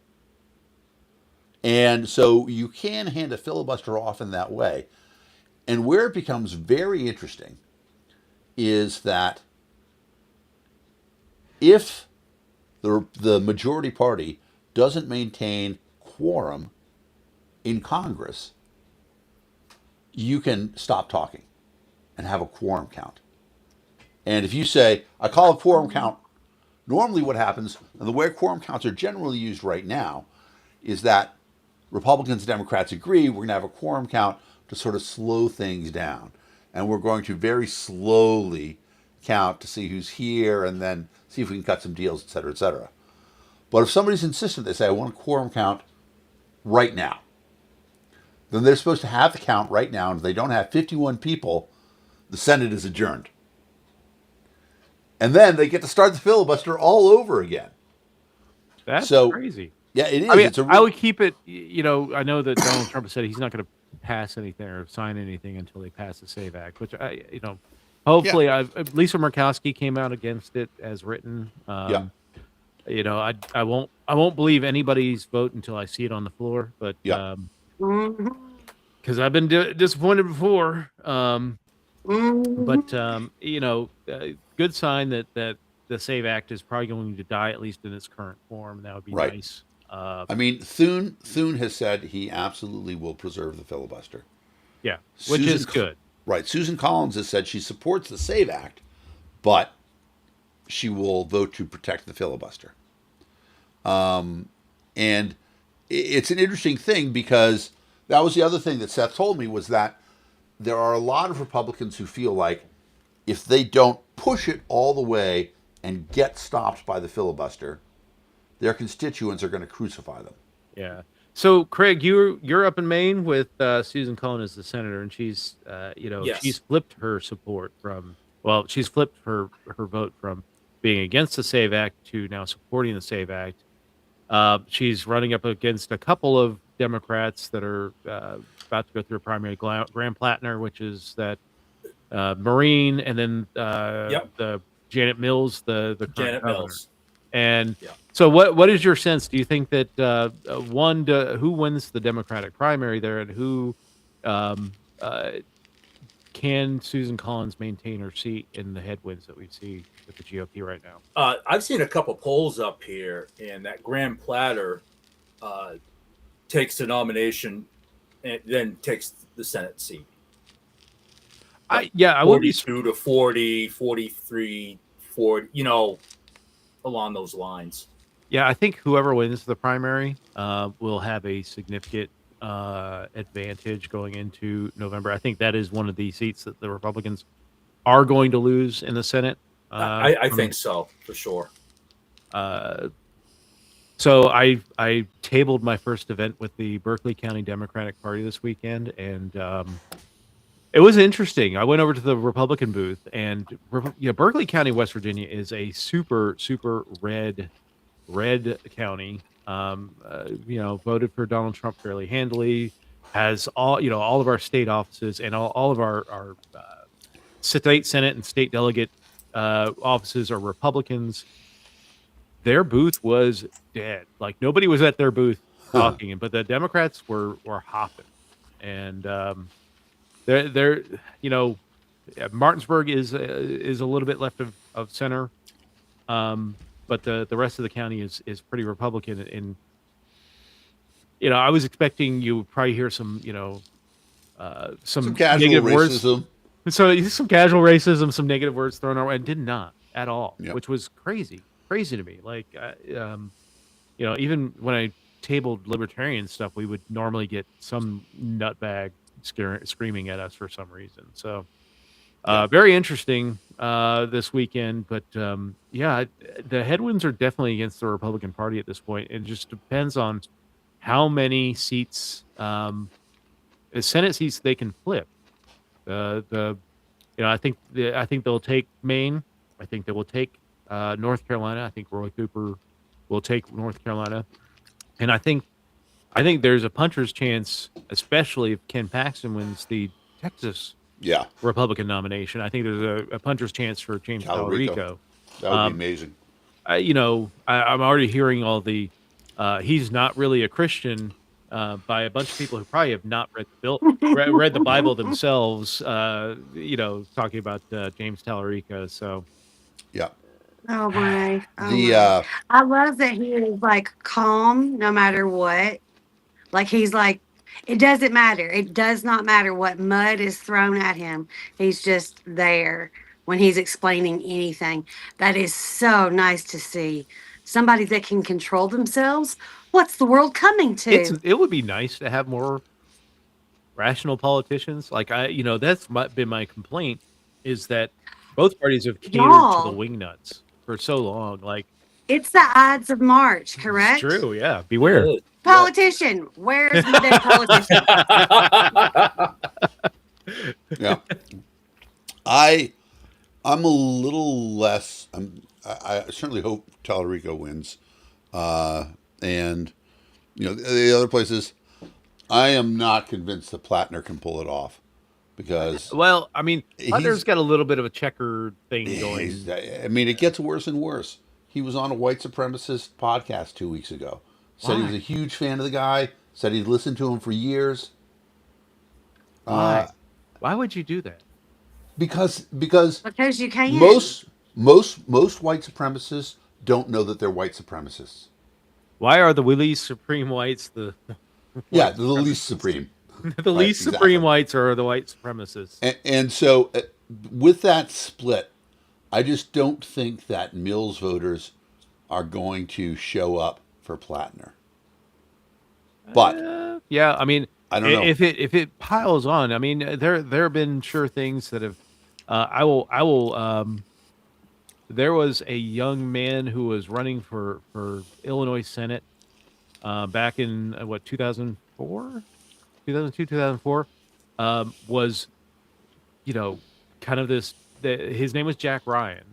And so you can hand a filibuster off in that way. And where it becomes very interesting is that if the majority party doesn't maintain quorum in Congress, you can stop talking and have a quorum count. And if you say, I call a quorum count, normally what happens, and the way quorum counts are generally used right now, is that Republicans and Democrats agree we're going to have a quorum count to sort of slow things down. And we're going to very slowly count to see who's here and then see if we can cut some deals, et cetera, et cetera. But if somebody's insistent, they say, I want a quorum count right now, then they're supposed to have the count right now. And if they don't have 51 people, the Senate is adjourned. And then they get to start the filibuster all over again. That's So, crazy. yeah, it is. I mean, It's a I would keep it. I know that Donald Trump has said he's not going to pass anything or sign anything until they pass the SAVE Act, which hopefully, Lisa Murkowski came out against it as written. Yeah. I won't believe anybody's vote until I see it on the floor, but Yeah. because I've been disappointed before. But good sign that the SAVE Act is probably going to die, at least in its current form. That would be Right. nice. I mean, Thune has said he absolutely will preserve the filibuster. Yeah, which Susan is good. Right. Susan Collins has said she supports the SAVE Act, but she will vote to protect the filibuster. And it's an interesting thing because that was the other thing that Seth told me was that there are a lot of Republicans who feel like if they don't push it all the way and get stopped by the filibuster, their constituents are going to crucify them. Yeah. So, Craig, you're up in Maine with Susan Collins as the senator, and she's Yes. she's flipped her support from she's flipped her vote from being against the SAVE Act to now supporting the SAVE Act. She's running up against a couple of Democrats that are about to go through a primary. Graham Plattner, which is that Marine, and then the Janet Mills, the current Janet governor. Mills. And so, what is your sense? Do you think that who wins the Democratic primary there, and who can Susan Collins maintain her seat in the headwinds that we see with the GOP right now? I've seen a couple polls up here, and that Graham Platter takes the nomination and then takes the Senate seat. I would be 42 to 40, 43, 40, along those lines. Yeah, I think whoever wins the primary will have a significant advantage going into November. I think that is one of the seats that the Republicans are going to lose in the Senate. I think so, for sure. So I tabled my first event with the Berkeley County Democratic Party this weekend, and it was interesting. I went over to the Republican booth, and Berkeley County, West Virginia, is a super red county. Voted for Donald Trump fairly handily. Has all of our state offices and all of our state senate and state delegate offices are Republicans. Their booth was dead. Like nobody was at their booth talking, but the Democrats were hopping, and they're Martinsburg is a little bit left of center, but the rest of the county is pretty Republican. And I was expecting you would probably hear some casual negative racism. words. So some casual racism, some negative words thrown our way, and did not at all, Yep. which was crazy to me. Like, even when I tabled libertarian stuff, we would normally get some nutbag screaming at us for some reason. So, very interesting this weekend. But the headwinds are definitely against the Republican Party at this point. It just depends on how many seats, Senate seats, they can flip. I think they'll take Maine. I think they will take North Carolina. I think Roy Cooper will take North Carolina, and I think there's a puncher's chance, especially if Ken Paxton wins the Texas Republican nomination. I think there's a puncher's chance for James Talarico. That would be amazing. I'm already hearing all the he's not really a Christian by a bunch of people who probably have not read the Bible themselves. Talking about James Talarico. So yeah. Oh my! I love that he is like calm no matter what. Like he's like, it doesn't matter. It does not matter what mud is thrown at him. He's just there. when he's explaining anything. That is so nice to see. Somebody that can control themselves. What's the world coming to? It would be nice to have more rational politicians. Like that's been my complaint is that both parties have catered to the Y'all, wingnuts for so long. Like it's the Ides of March, it's correct? true. Yeah, It beware. is. Politician, where's my dead politician? Yeah. I'm a little less. I certainly hope Tallarico wins, and the other places. I am not convinced that Plattner can pull it off because Well, I mean, Butler's he's. got a little bit of a checkered thing He's going. I mean, it gets worse and worse. He was on a white supremacist podcast 2 weeks ago. Said he was Why? a huge fan of the guy. Said he'd listened to him for years. Uh, Why? Why would you do that? because Because you can. most white supremacists don't know that they're white supremacists. Why are the least supreme whites the Yeah, white the least supremacists? supreme. The Right, least supreme exactly. whites are the white supremacists. And so, with that split, I just don't think that Mills voters are going to show up for Plattner. But Yeah, I mean, I don't know. if it piles on, I mean, there have been sure things that have. I will. There was a young man who was running for Illinois Senate back in what 2004, 2002, 2004. Was kind of this. His name was Jack Ryan,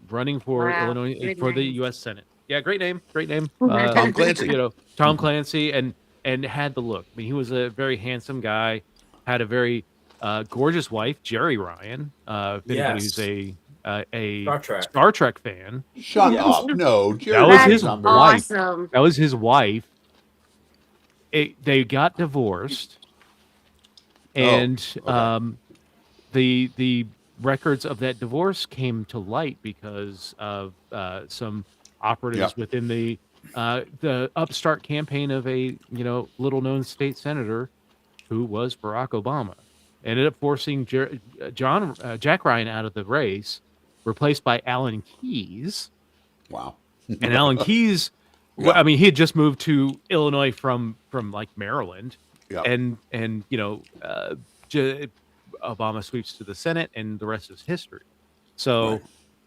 running for Wow, Illinois good for the name. U.S. Senate. Yeah, great name, great name. Tom Clancy. Tom Clancy, and had the look. I mean, he was a very handsome guy, had a very gorgeous wife, Jerry Ryan. If anybody who's Yes. a Star Trek. Star Trek fan, Shut Yes. up. No, Jerry That was Ryan's his not very- wife. Awesome. That was his wife. They got divorced, and okay. the records of that divorce came to light because of some operatives Yep. within the upstart campaign of a little known state senator who was Barack Obama. Ended up forcing Jack Ryan out of the race, replaced by Alan Keyes. Wow. And Alan Keyes, Yeah. I mean, he had just moved to Illinois from like Maryland, Yeah. and Obama sweeps to the Senate, and the rest is history. So,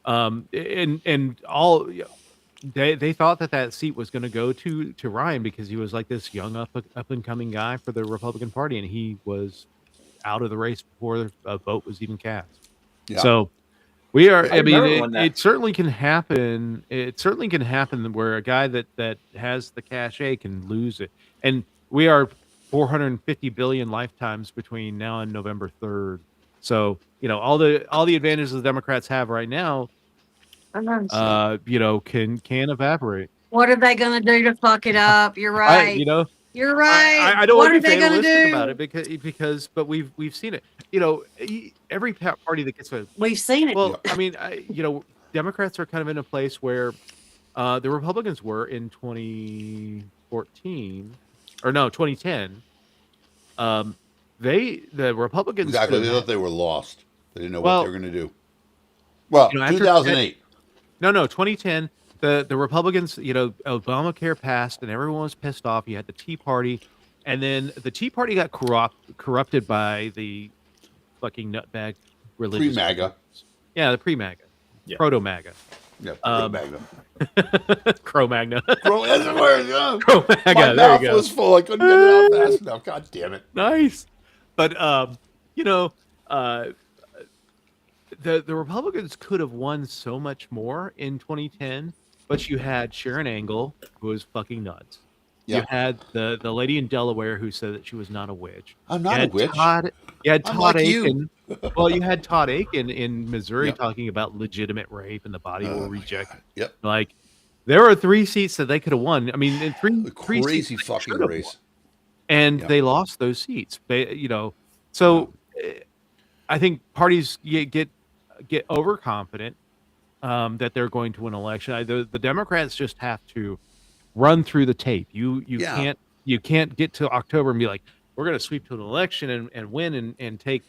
and all they thought that seat was going to go to Ryan because he was like this young up and coming guy for the Republican Party, and he was out of the race before a vote was even cast. Yeah. So we are. I I mean, remember when that- it certainly can happen. It certainly can happen where a guy that has the cachet can lose it, and we are 450 billion lifetimes between now and November 3rd. So all the advantages the Democrats have right now, can evaporate. What are they gonna do to fuck it up? You're right. You're right. I don't What want are to be they gonna fatalistic do? about it because but we've seen it. Every party that gets a We've seen it. well, I mean, Democrats are kind of in a place where the Republicans were in 2014 or no 2010. The Republicans Exactly. They could- thought they were lost. They didn't know Well, what they were going to do. Well, after 2008. No, 2010. The Republicans, Obamacare passed, and everyone was pissed off. You had the Tea Party, and then the Tea Party got corrupted by the fucking nutbag religious Pre-MAGA. Yeah, the pre-MAGA, Yeah. proto-MAGA, Yeah. Magna. Cro-Magna, That's the word, yeah. Cro-MAGA. My There mouth you go. was full. I couldn't get it out fast enough. God damn it. Nice, but the Republicans could have won so much more in 2010, but you had Sharon Angle, who was fucking nuts. Yeah. You had the lady in Delaware who said that she was not a witch. I'm You not a had witch. You had I'm Todd like you. Aiken. Well, you had Todd Aiken in Missouri Yeah. talking about legitimate rape and the body will Oh, my reject. God. Yep. Like, there are 3 seats that they could have won. I mean, in A three seats crazy they fucking should have race. won. And Yeah. they lost those seats. So I think parties get overconfident that they're going to win an election. The Democrats just have to run through the tape. You Yeah. can't get to October and be like, we're going to sweep to an election and win and take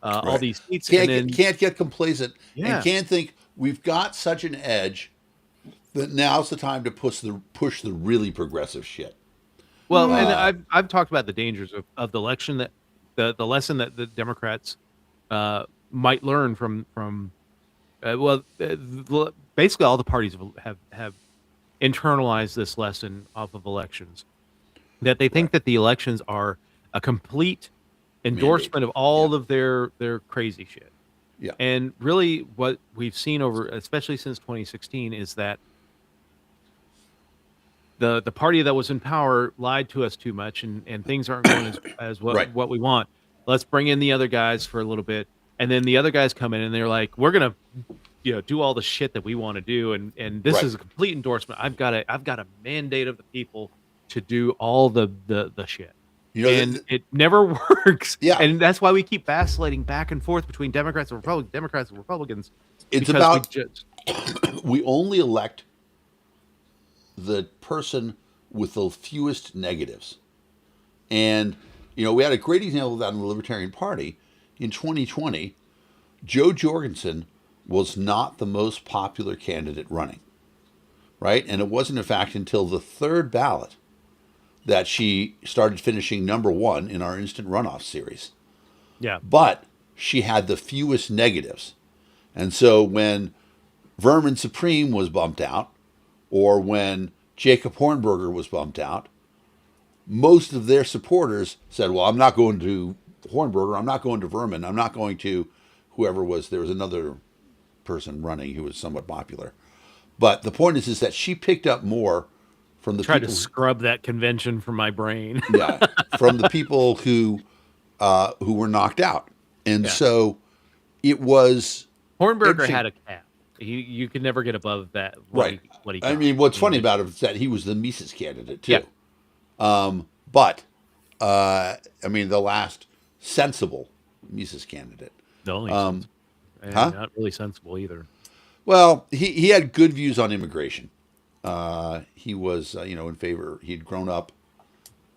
all Right. these seats, and then Can't get complacent, and yeah. can't think we've got such an edge that now's the time to push the really progressive shit. Well, and Uh, I've talked about the dangers of the election, that the lesson that the Democrats might learn from basically all the parties have internalized this lesson off of elections, that they right. think that the elections are a complete Mandate. endorsement of Yeah. all of their crazy shit. Yeah. And really, what we've seen over, especially since 2016, is that the party that was in power lied to us too much, and things aren't going as Right. what we want. Let's bring in the other guys for a little bit, and then the other guys come in and they're like, we're gonna do all the shit that we want to do, and this Right. is a complete endorsement. I've got a mandate of the people to do all the shit. You know, And it never works. Yeah. And that's why we keep vacillating back and forth between Democrats and Republicans. it's Because about we just we only elect the person with the fewest negatives. And, we had a great example of that in the Libertarian Party. In 2020, Joe Jorgensen was not the most popular candidate running, right? And it wasn't, in fact, until the third ballot that she started finishing number one in our instant runoff series. yeah. But she had the fewest negatives. And so when Vermin Supreme was bumped out, or when Jacob Hornberger was bumped out, most of their supporters said, well, I'm not going to Hornberger, I'm not going to Vermin, I'm not going to whoever was, there was another person running who was somewhat popular. But the point is that she picked up more from the Tried to people, scrub that convention from my brain. yeah, from the people who were knocked out. And Yeah. so it was Hornberger interesting. had a cap. You could never get above that. Right. What he I got. mean, what's funny about it is that he was the Mises candidate too. Yeah. But the last sensible Mises candidate. The only and huh? not really sensible either. Well, he had good views on immigration. He was in favor. He'd grown up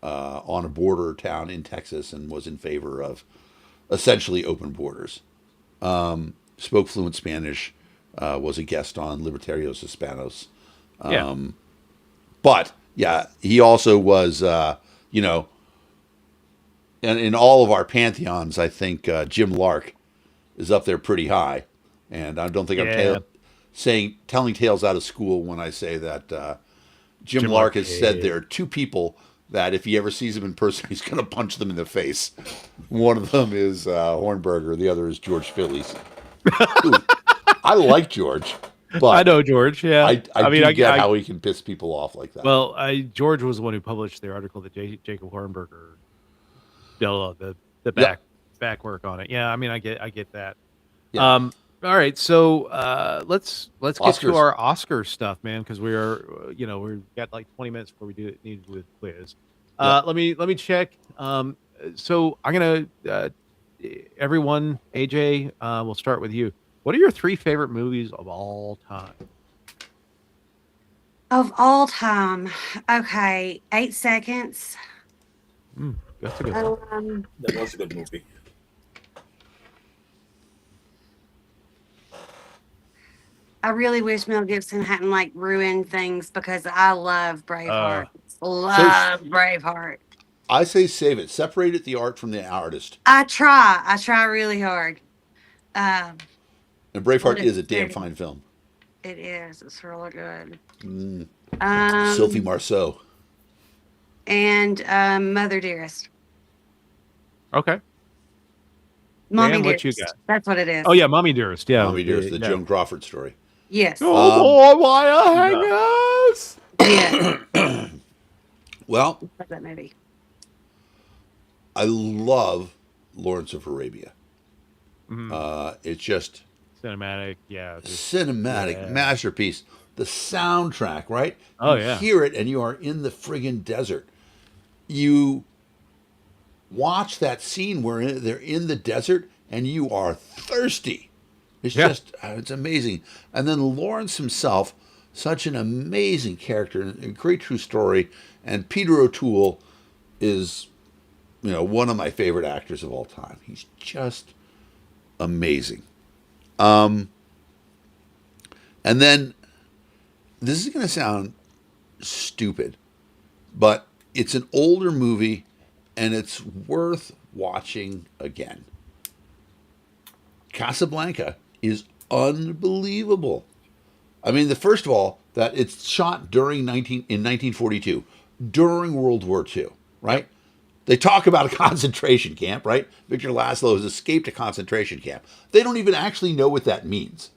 on a border town in Texas and was in favor of essentially open borders. Spoke fluent Spanish. Was a guest on Libertarios Hispanos. Yeah. But yeah, he also was, and in all of our pantheons, I think Jim Lark is up there pretty high. And I don't think Yeah. I'm telling tales out of school when I say that Jim Jim Lark Lark, has yeah. said there are two people that if he ever sees them in person, he's going to punch them in the face. One of them is Hornberger. The other is George Phillies. Who, I like George, but I know George. Yeah. I mean, do get how he can piss people off like that. Well, George was the one who published the article that Jacob Hornberger did the back work on it. Yeah, I mean, I get that. Yeah. All right, so let's get Oscars. to our Oscar stuff, man, because we are we've got like 20 minutes before we need to do the quiz. Yeah. Let me check. So I'm gonna everyone, AJ, we'll start with you. What are your 3 favorite movies of all time? Of all time. Okay, 8 Seconds. That's a good one. That was a good movie. I really wish Mel Gibson hadn't ruined things because I love Braveheart. Love Braveheart. I say save it. Separate the art from the artist. I try really hard. And Braveheart What is a is damn it? fine film. It is. It's really good. Sophie Marceau. And Mother Dearest. Okay. Mommy Dan, Dearest. what you got? That's what it is. Oh yeah, Mommy Dearest. Yeah, Mommy Dearest, the yeah. Joan Crawford story. Yes. Oh boy, why hang us? Yeah. Well, Love that movie. I love Lawrence of Arabia. Mhm. It's just Cinematic, yeah. cinematic masterpiece. The soundtrack, right? Oh, you yeah. hear it and you are in the friggin' desert. You watch that scene where they're in the desert and you are thirsty. It's Yeah. just, it's amazing. And then Lawrence himself, such an amazing character, a great true story. And Peter O'Toole is, one of my favorite actors of all time. He's just amazing. And then this is going to sound stupid, but it's an older movie and it's worth watching again. Casablanca is unbelievable. I mean, first of all, that it's shot in 1942, during World War II, right? They talk about a concentration camp, right? Victor Laszlo has escaped a concentration camp. They don't even actually know what that means,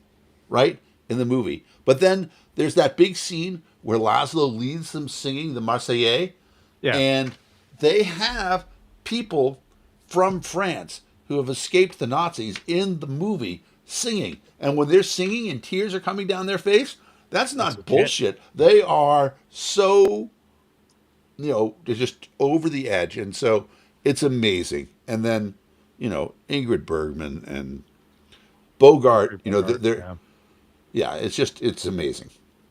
right? In the movie. But then there's that big scene where Laszlo leads them singing the Marseillaise, Yeah. and they have people from France who have escaped the Nazis in the movie singing. And when they're singing and tears are coming down their face, that's not legit. bullshit. They are so, they're just over the edge. And so it's amazing. And then, Ingrid Bergman and Bogart, they're, yeah. it's amazing.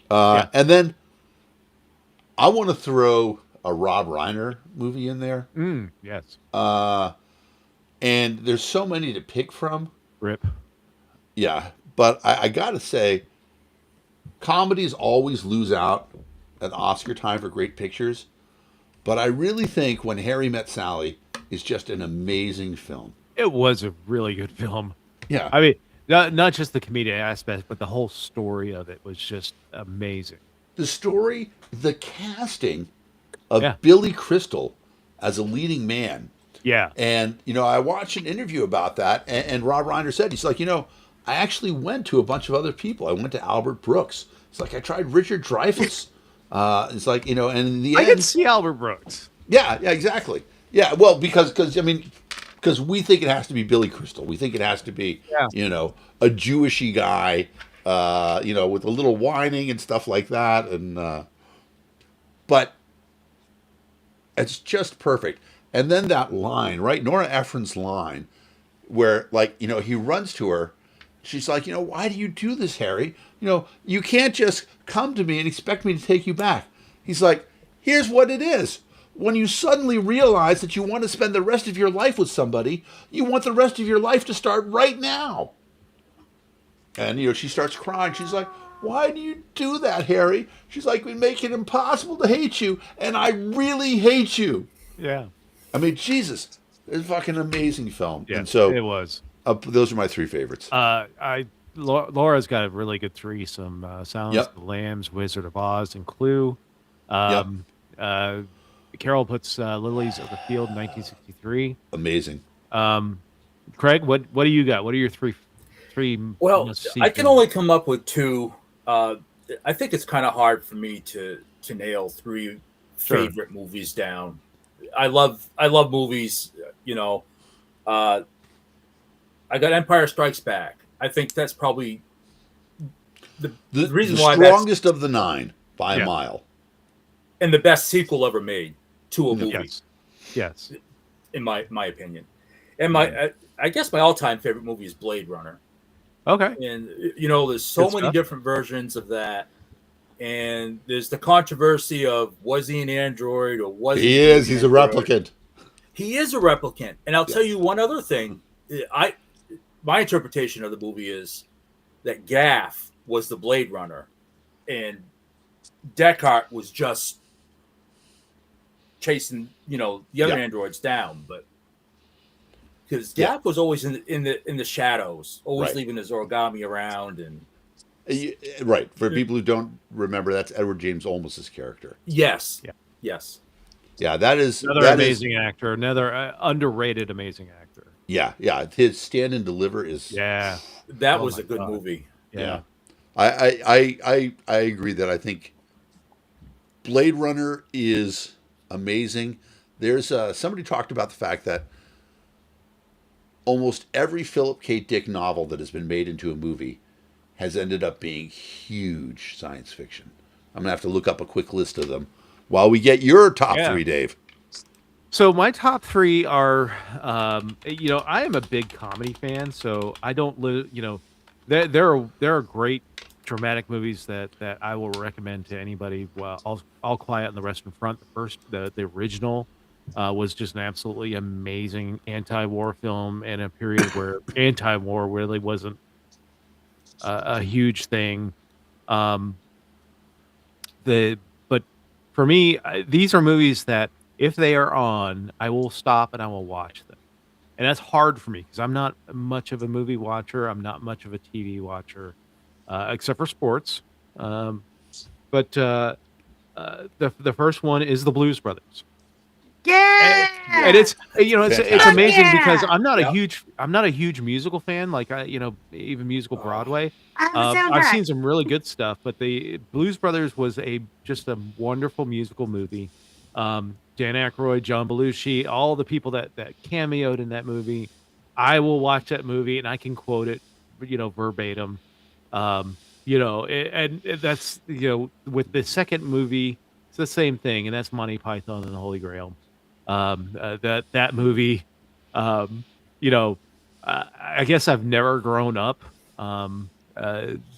Yeah. And then I want to throw a Rob Reiner movie in there. Yes. And there's so many to pick from. Rip. Yeah. But I got to say, comedies always lose out at Oscar time for great pictures. But I really think When Harry Met Sally is just an amazing film. It was a really good film. Yeah. I mean, not just the comedic aspect, but the whole story of it was just amazing. The story, the casting of Yeah. Billy Crystal as a leading man. Yeah. And, I watched an interview about that, and Rob Reiner said, he's like, I actually went to a bunch of other people. I went to Albert Brooks. It's like, I tried Richard Dreyfuss. It's like, and in the I end. can see Albert Brooks. Yeah, exactly. Yeah, well, because we think it has to be Billy Crystal. We think it has to be, a Jewishy guy, with a little whining and stuff like that. And but it's just perfect. And then that line, right? Nora Ephron's line, where he runs to her. She's like, why do you do this, Harry? You can't just come to me and expect me to take you back. He's like, here's what it is. When you suddenly realize that you want to spend the rest of your life with somebody, you want the rest of your life to start right now. And, she starts crying. She's like, why do you do that, Harry? She's like, we make it impossible to hate you, and I really hate you. Yeah. I mean, Jesus, it's a fucking amazing film. Yeah. And so it was. Those are my three favorites. Laura's got a really good threesome. Silence of the Lambs, Wizard of Oz, and Clue. Carol puts Lilies of the Field, 1963. Amazing. Craig, what do you got? What are your three? Well, I can only come up with two. I think it's kind of hard for me to nail three favorite movies down. I love movies. I got Empire Strikes Back. I think that's probably the reason why the strongest of the nine by a mile, and the best sequel ever made to a movie. Yes. In my opinion, and I guess my all-time favorite movie is Blade Runner. Okay. And there's so many different versions of that, and there's the controversy of was he an android or was he? He's a replicant. He is a replicant, and I'll tell you one other thing. My interpretation of the movie is that Gaff was the Blade Runner, and Deckard was just chasing, the other androids down. But because Gaff was always in the shadows, always leaving his origami around, and right. For people who don't remember, that's Edward James Olmos's character. Yes. Yeah. Yes. Yeah, that is another amazing actor, another underrated amazing actor. Yeah. His Stand and Deliver is that was a good movie. Yeah. I agree that I think Blade Runner is amazing. There's somebody talked about the fact that almost every Philip K. Dick novel that has been made into a movie has ended up being huge science fiction. I'm gonna have to look up a quick list of them while we get your top three, Dave. So my top three are, I am a big comedy fan, so I don't, there are great dramatic movies that I will recommend to anybody. Well, All Quiet on the Western Front, the original, was just an absolutely amazing anti-war film in a period where anti-war really wasn't a huge thing. Um, the but for me, these are movies that if they are on, I will stop and I will watch them. And that's hard for me because I'm not much of a movie watcher. I'm not much of a TV watcher, except for sports. Um, but the first one is the Blues Brothers. And, and Yeah. it's it's Fantastic. amazing because Yeah. Yep. I'm not a huge musical fan, like even musical Oh, Broadway. I have the I've soundtrack. seen some really good stuff, but the Blues Brothers was a just a wonderful musical movie. Dan Aykroyd, John Belushi, all the people that cameoed in that movie. I will watch that movie and I can quote it, verbatim. Um, and that's with the second movie, it's the same thing, and that's Monty Python and the Holy Grail. That movie, um, you know, I guess I've never grown up uh,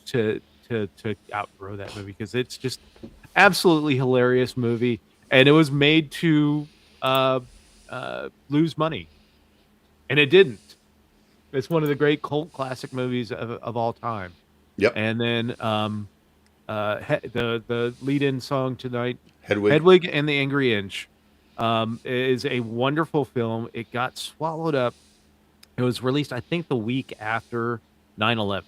to to outgrow that movie because it's just absolutely hilarious movie, and it was made to uh, lose money, and it didn't. It's one of the great cult classic movies of all time. Yep. And then the lead-in song tonight, Hedwig. Hedwig and the Angry Inch, is a wonderful film. It got swallowed up. It was released, I think, the week after 9/11.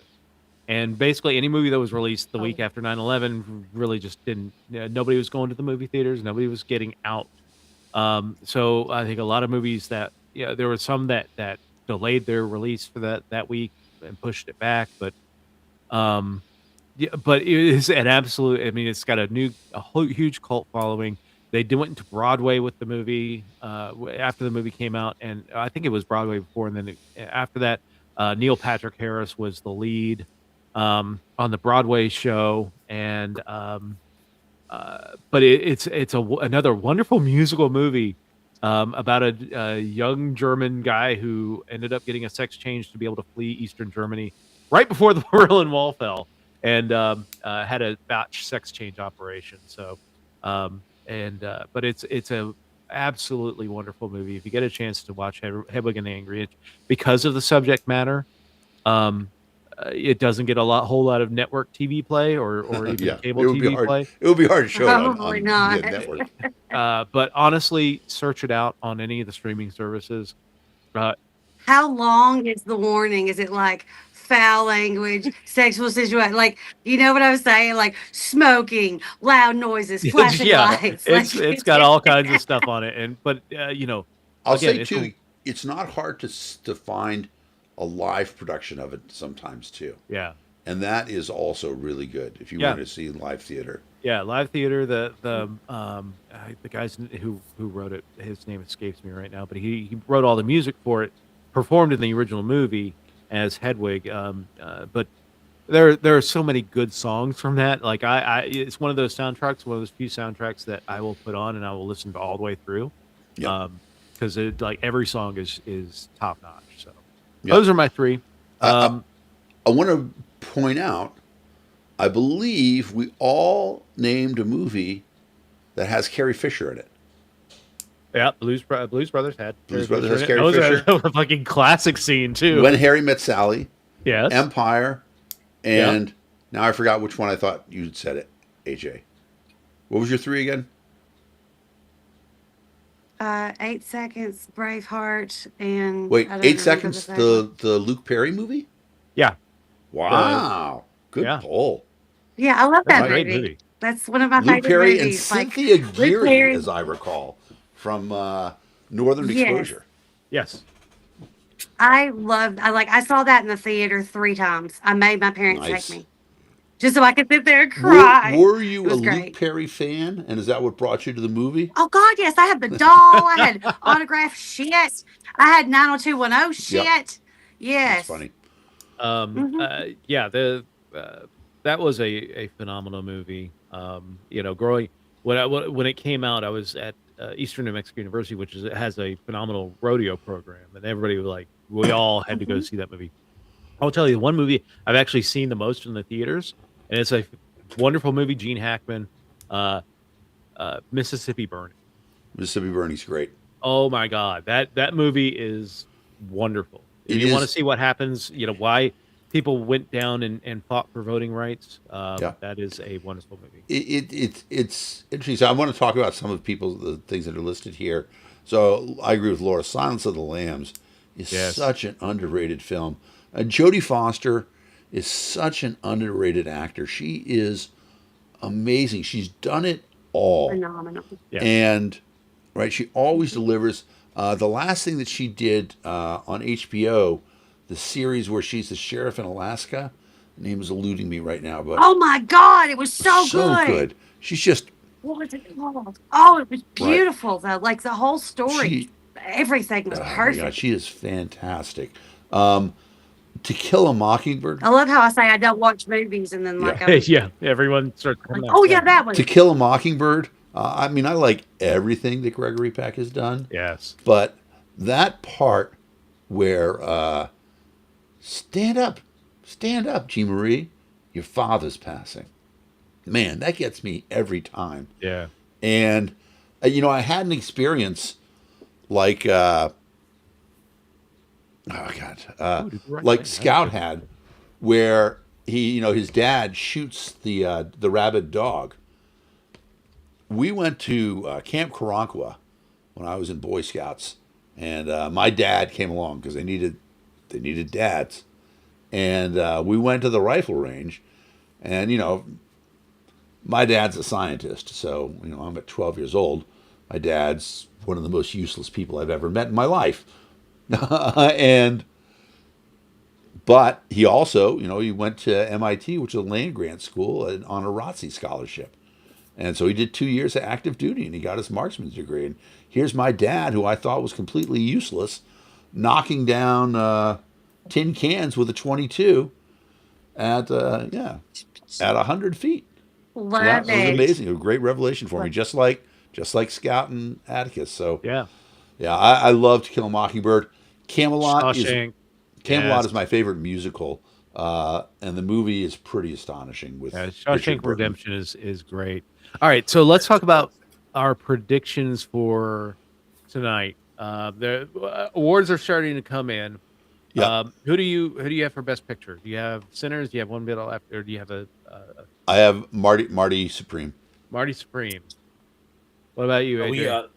And basically, any movie that was released the week Oh. after 9/11 really just didn't. Nobody was going to the movie theaters. Nobody was getting out. So I think a lot of movies that there were some that delayed their release for that week and pushed it back, um, yeah, but it is an absolute. I mean, it's got huge cult following. They went into Broadway with the movie after the movie came out, and I think it was Broadway before, and then after that, Neil Patrick Harris was the lead on the Broadway show, and but another wonderful musical movie about a young German guy who ended up getting a sex change to be able to flee Eastern Germany right before the Berlin Wall fell, and had a batch sex change operation. So, but it's a absolutely wonderful movie. If you get a chance to watch Hedwig and the Angry Inch, because of the subject matter, um, it doesn't get whole lot of network TV play or even Yeah, cable it would be TV hard. play. It would be hard to show it on, Probably on not. the network. But honestly, search it out on any of the streaming services. Uh, How long is the warning? Is it like foul language, sexual situation? Like, you know what I was saying? Like smoking, loud noises, flashing yeah, lights. it's got all kinds of stuff on it, but I'll again, say too, it's not hard to find a live production of it sometimes too, yeah, and that is also really good if you yeah, want to see live theater. yeah, live theater. The guys who wrote it, his name escapes me right now, but he wrote all the music for it, performed in the original movie as Hedwig. But there are so many good songs from that. Like it's one of those soundtracks, one of those few soundtracks that I will put on and I will listen to all the way through. Yep. Because it like every song is top notch. So Yep. those are my three. I want to point out, I believe we all named a movie that has Carrie Fisher in it. Yeah, Blues Brothers had Blues Carrie Brothers has Fisher in it. Carrie That was Fisher. a fucking classic scene too. When Harry Met Sally, Yes. Empire, Yep. and now I forgot which one I thought you'd said it, AJ. What was your three again? 8 Seconds, Braveheart, and Wait, I don't 8 remember Seconds, the third one. the Luke Perry movie? Yeah. Wow. Good Yeah. pull. Yeah, I love That's that a great movie. movie. That's one of my Luke favorite Perry and movies. Like Cynthia Luke Geary, Perry. as I recall, from Northern Yes. Exposure. Yes. I saw that in the theater 3 times. I made my parents Nice. take me just so I could sit there and Were, cry. were It you a was Luke great. Perry fan? And is that what brought you to the movie? Oh God, yes, I had the doll. I had autographed shit. I had 90210 shit. That's Yes. funny. hmm Yeah, that was a phenomenal movie. Growing when it came out, I was at Eastern New Mexico University, which has a phenomenal rodeo program, and everybody was like, we all had to go hmm see that movie. I'll tell you, the one movie I've actually seen the most in the theaters, and it's a wonderful movie. Gene Hackman, Mississippi Burning. Mississippi Burning's great. Oh my God, that movie is wonderful. If It you want to is. see what happens, why people went down and fought for voting rights, Yeah. that is a wonderful movie. It's interesting. So I want to talk about some of the things that are listed here. So I agree with Laura. Silence of the Lambs is Yes. such an underrated film. Jodie Foster is such an underrated actor. She is amazing. She's done it all, Phenomenal. Yeah. and right, she always delivers. The last thing that she did on HBO, the series where she's the sheriff in Alaska, the name is eluding me right now, but Oh my God, it was so so good. good. She's just What was it called? Oh, it was right. beautiful though. Like the whole story, She, everything was oh my God, perfect. she is fantastic. To Kill a Mockingbird, I love how I say I don't watch movies and then yeah. like I'm Yeah, everyone starts like, coming out. oh Yeah. yeah, that To one. Kill a Mockingbird, I mean, I like everything that Gregory Peck has done, Yes. but that part where stand up, Jean Marie, your father's passing. Man, that gets me every time. Yeah. And I had an experience like oh God, Ooh, did you write like that? Scout had, where his dad shoots the rabid dog. We went to Camp Karankawa when I was in Boy Scouts, and my dad came along because they needed dads, and we went to the rifle range, and my dad's a scientist, so I'm at 12 years old. My dad's one of the most useless people I've ever met in my life, and but he also, he went to MIT, which is a land grant school, and on a ROTC scholarship. And so he did 2 years of active duty and he got his marksman's degree. And here's my dad, who I thought was completely useless, knocking down tin cans with a 22 at 100 feet. So that Love was it. amazing. A great revelation for me, just like Scout and Atticus. So Yeah. yeah, I love To Kill a Mockingbird. Camelot is Shawshank. Camelot is Yes. my favorite musical, and the movie is pretty astonishing with Yeah, Richard Shawshank Burton. Redemption is great. All right, so let's talk about our predictions for tonight. The awards are starting to come in. Yeah, Who do you have for Best Picture? Do you have Sinners? Do you have One Bit Left, or do you have a I have Marty Supreme. Marty Supreme? What about you, We AJ?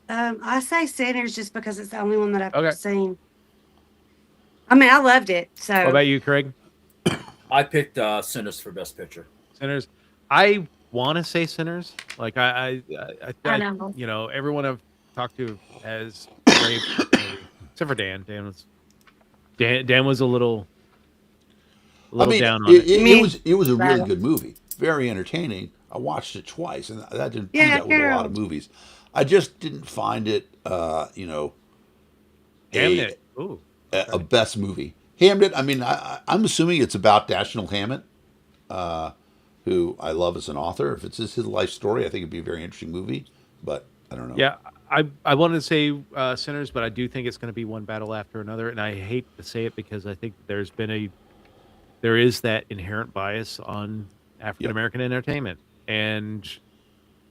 I say Sinners just because it's the only one that I've Okay. seen. I mean, I loved it. What So about you, Craig? I picked Sinners for Best Picture. Sinners. I want to say Sinners. Like I know. everyone I've talked to has raved about the movie, except for Dan. Dan was a little I mean, down on it, it. it, it Me. was it was a really Well, good movie, very entertaining. I watched it twice, and I didn't do yeah, that with a lot of Carol. movies. I just didn't find it, a Hamnet. Ooh. a Okay. best movie. Hamnet. I mean, I'm assuming it's about Dashiell Hammett, who I love as an author. If it's his life story, I think it'd be a very interesting movie. But I don't know. Yeah, I wanted to say Sinners, but I do think it's going to be one battle after another, and I hate to say it because I think there is that inherent bias on African Yep. American entertainment, and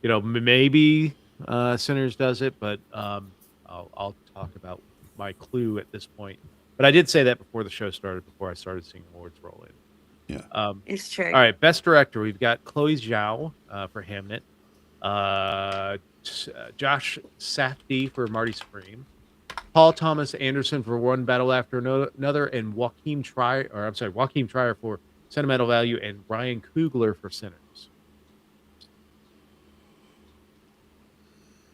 maybe Sinners does it, but I'll talk about my clue at this point. But I did say that before the show started, before I started seeing awards roll in. Yeah. It's true. All right, best director, we've got Chloe Zhao for Hamnet, Josh Safdie for Marty Supreme, Paul Thomas Anderson for One Battle After Another, and Joaquin Trier for Sentimental Value, and Ryan Coogler for Sinners.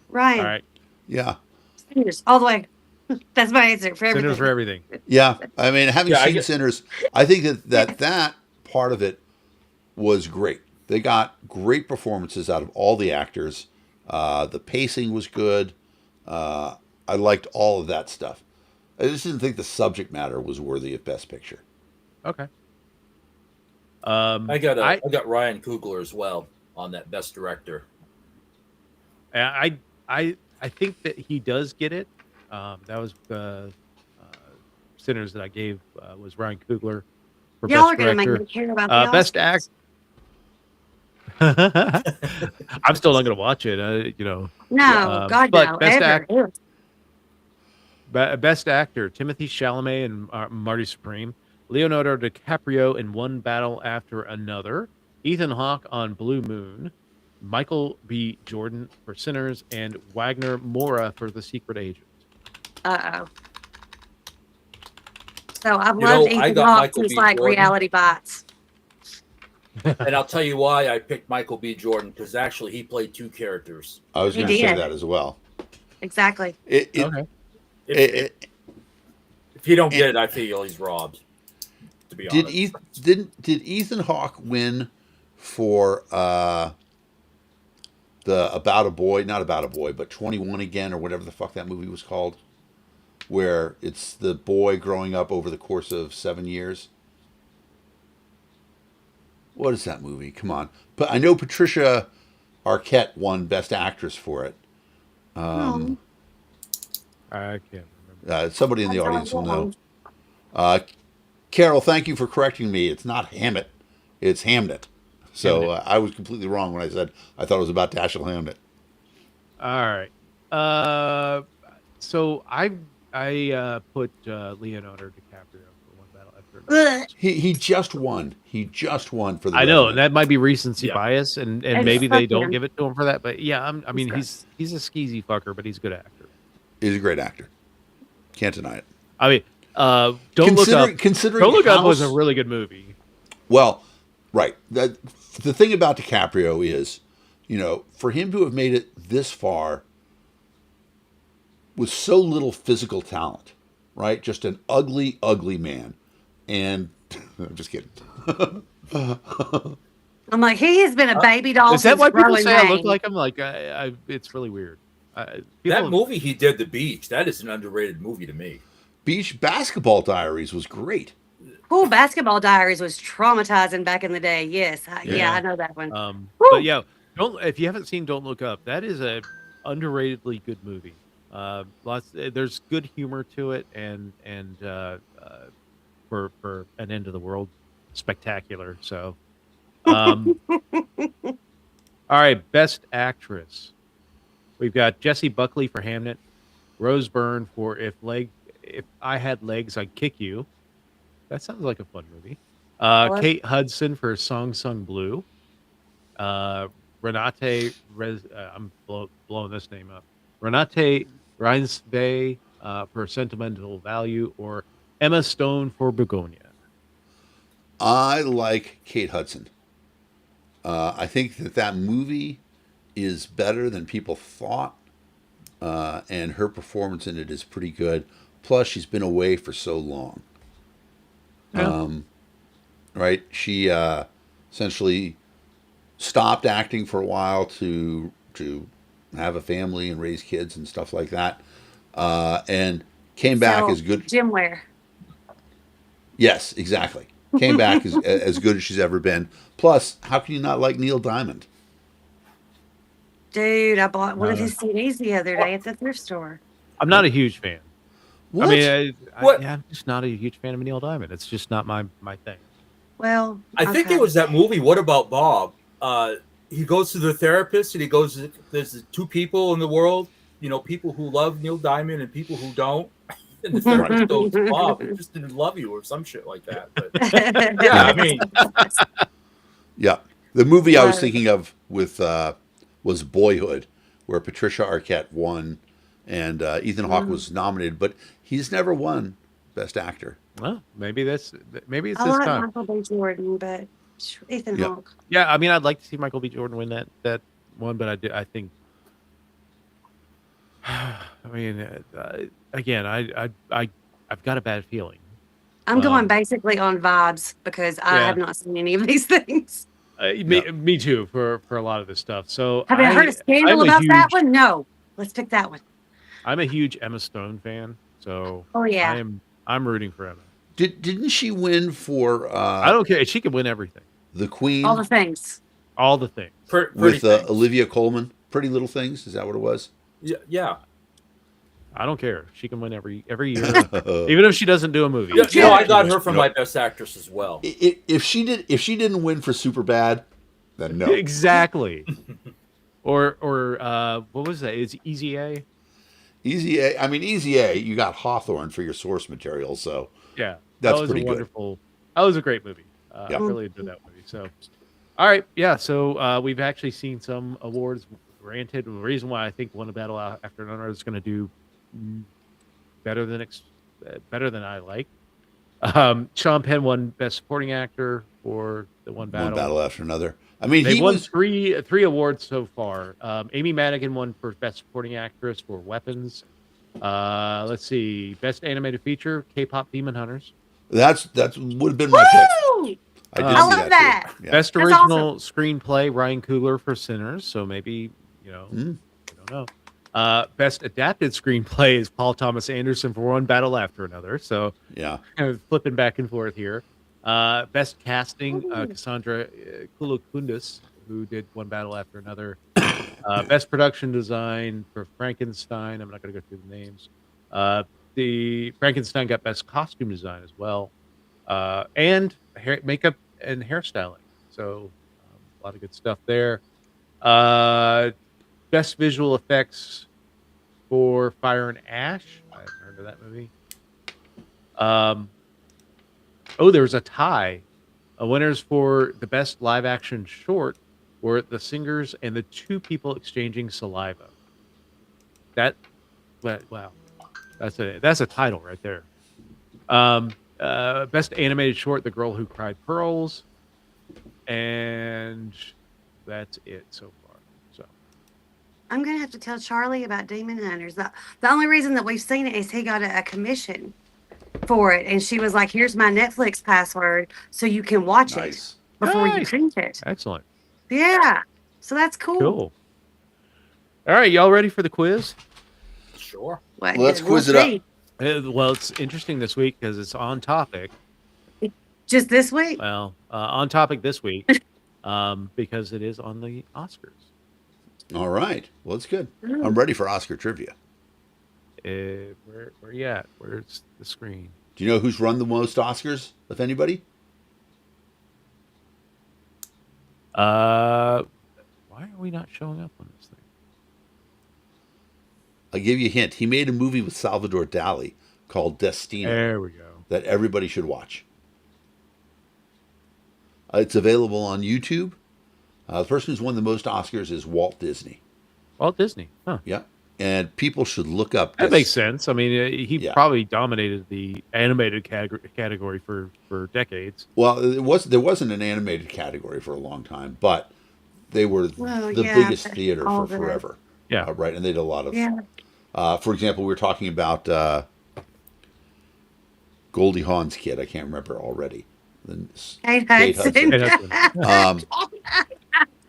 All Ryan, right, Yeah. Sinners all the way. That's my answer for Sinners everything. for everything. Yeah. I mean, having Yeah, I seen get. Sinners, I think that Yeah. that part of it was great. They got great performances out of all the actors. The pacing was good. I liked all of that stuff. I just didn't think the subject matter was worthy of Best Picture. Okay. I I got Ryan Coogler as well on that Best Director. I I think that he does get it. That was Sinners that I gave was Ryan Coogler for Y'all best are gonna make director. me care about the Best Oscars. I'm still not gonna watch it. No, God but no. best Ever. Ew. best actor: Timothy Chalamet and Marty Supreme, Leonardo DiCaprio in One Battle After Another, Ethan Hawke on Blue Moon, Michael B. Jordan for Sinners, and Wagner Moura for The Secret Agent. Uh-oh. So I've You loved know, I Ethan got Hawke Michael since B. like Jordan. Reality Bites. And I'll tell you why I picked Michael B. Jordan, because actually he played two characters. I was He going to say did. that as well. Exactly. Okay. If you don't get it, I feel he's robbed. To be honest, Did Ethan Hawke win for the About a Boy, not About a Boy, but 21 Again, or whatever the fuck that movie was called, where it's the boy growing up over the course of 7 years? What is that movie? Come on. But I know Patricia Arquette won Best Actress for it. I can't remember. Somebody in the audience will know. Carol, thank you for correcting me. It's not Hammett, it's Hamnet. So I was completely wrong when I said I thought it was about Dashiell Hammett. All right. So I put Leonardo DiCaprio for One Battle After Another. Ugh. He just won. He just won for the. I know Revenant. that might be recency Yeah. bias, and And maybe fuck they don't him. give it to him for that. But yeah, I mean He's he's a skeezy fucker, but he's a good actor. He's a great actor. Can't deny it. I mean, Don't Look Up. Considering Don't Look Up was a House- really good movie. Well, right. The thing about DiCaprio is, for him to have made it this far with so little physical talent, right? Just an ugly, ugly man. And I'm just kidding. I'm like, he has been a baby doll. Is that since why people growing say I look pains. like him? Like, it's really weird. that People, movie he did, The Beach, that is an underrated movie to me. Beach Basketball Diaries was great. Cool Basketball Diaries was traumatizing back in the day. Yes. Yeah, Yeah. I know that one. but yeah, if you haven't seen Don't Look Up, that is a underratedly good movie. There's good humor to it, and for an end of the world spectacular. So, all right, Best Actress. We've got Jessie Buckley for Hamnet, Rose Byrne for If I Had Legs, I'd Kick You. That sounds like a fun movie. Kate Hudson for Song Sung Blue. Renate I'm blowing this name up. Renate Reinsve for Sentimental Value, or Emma Stone for Begonia. I like Kate Hudson. I think that movie is better than people thought, and her performance in it is pretty good. Plus, she's been away for so long. Yeah. Right? She essentially stopped acting for a while to have a family and raise kids and stuff like that, and came back So, as good. Gym wear. Yes, exactly. Came back as good as she's ever been. Plus, how can you not like Neil Diamond? Dude, I bought one of his CDs the other day at the thrift store. I'm not a huge fan. What? I mean, What? I'm just not a huge fan of Neil Diamond. It's just not my thing. Well, I think okay. it was that movie, What About Bob? He goes to the therapist, and there's two people in the world, people who love Neil Diamond and people who don't. And the therapist goes, Bob, he just didn't love you or some shit like that. But yeah, I mean, Yeah. The movie I was Right. thinking of was Boyhood, where Patricia Arquette won and Ethan Hawke was nominated, but he's never won Best Actor. Well, maybe it's I this like time. Michael B. Jordan, but Ethan Yeah. Hawke. Yeah, I mean, I'd like to see Michael B. Jordan win that one, but I think. I mean, again, I've got a bad feeling. I'm going basically on vibes because I Yeah. have not seen any of these things. Me too for a lot of this stuff. So Have you heard a scandal I'm a about that huge- one? No. Let's pick that one. I'm a huge Emma Stone fan, so Oh, yeah. I'm rooting for Emma. Didn't she win for I don't care. She can win everything, The Queen All the things. all the things. pretty with things. Olivia Colman? Pretty Little Things? Is that what it was? Yeah. I don't care. She can win every year, even if she doesn't do a movie. I got her for my Best Actress as well. If she didn't win for Superbad, then no. Exactly. Or what was that? Is Easy A? Easy A. I mean, Easy A. You got Hawthorne for your source material, so Yeah, that that's was a pretty good. wonderful. That was a great movie. Yeah. I really enjoyed that movie. So, all right, yeah. So we've actually seen some awards granted. The reason why I think One Battle After Another is going to do mm, better than better than I like. Sean Penn won Best Supporting Actor for the One One Battle. battle after another. I mean, They've he won was three awards so far. Amy Madigan won for Best Supporting Actress for Weapons. Let's see, Best Animated Feature, K-pop Demon Hunters. that would have been my pick. Woo! I did I see love that that. too. Yeah. Best That's Original Screenplay, Ryan Coogler for Sinners. So maybe I don't know. Best Adapted Screenplay is Paul Thomas Anderson for One Battle After Another. So Yeah. kind of flipping back and forth here. Best Casting, Cassandra Kulokundis, who did One Battle After Another. Best Production Design for Frankenstein. I'm not going to go through the names. The Frankenstein got Best Costume Design as well, and makeup and hairstyling. So a lot of good stuff there. Best Visual Effects for Fire and Ash. I haven't heard of that movie. There was a tie. Winners for the best live action short were The Singers and the Two People Exchanging Saliva. Wow, that's a title right there. Best animated short, The Girl Who Cried Pearls, and that's it so far. So I'm gonna have to tell Charlie about Demon Hunters. The only reason that we've seen it is he got a commission for it, and she was like, "Here's my Netflix password, so you can watch Nice. it before you Nice. binge it." excellent, Yeah, so that's cool. cool. All right, y'all ready for the quiz? Sure. What, Let's we'll quiz it up. see. Well, it's interesting this week because it's on topic. Just this week. Well, on topic this week because it is on the Oscars. All right. Well, it's good. Mm. I'm ready for Oscar trivia. Where you at? Where's the screen? Do you know who's run the most Oscars, if anybody? Why are we not showing up on this thing? I'll give you a hint. He made a movie with Salvador Dali called Destino There we go. that everybody should watch. It's available on YouTube. The person who's won the most Oscars is Walt Disney. Walt Disney. Huh. Yeah. And people should look up. That makes sense. I mean, he Yeah. probably dominated the animated category for decades. Well, there wasn't an animated category for a long time, but they were Well, the yeah, biggest but theater all for of it. forever. Yeah. Right. And they did a lot of. Yeah. For example, we were talking about Goldie Hawn's kid. I can't remember already. Kate Kate Hudson. Hudson.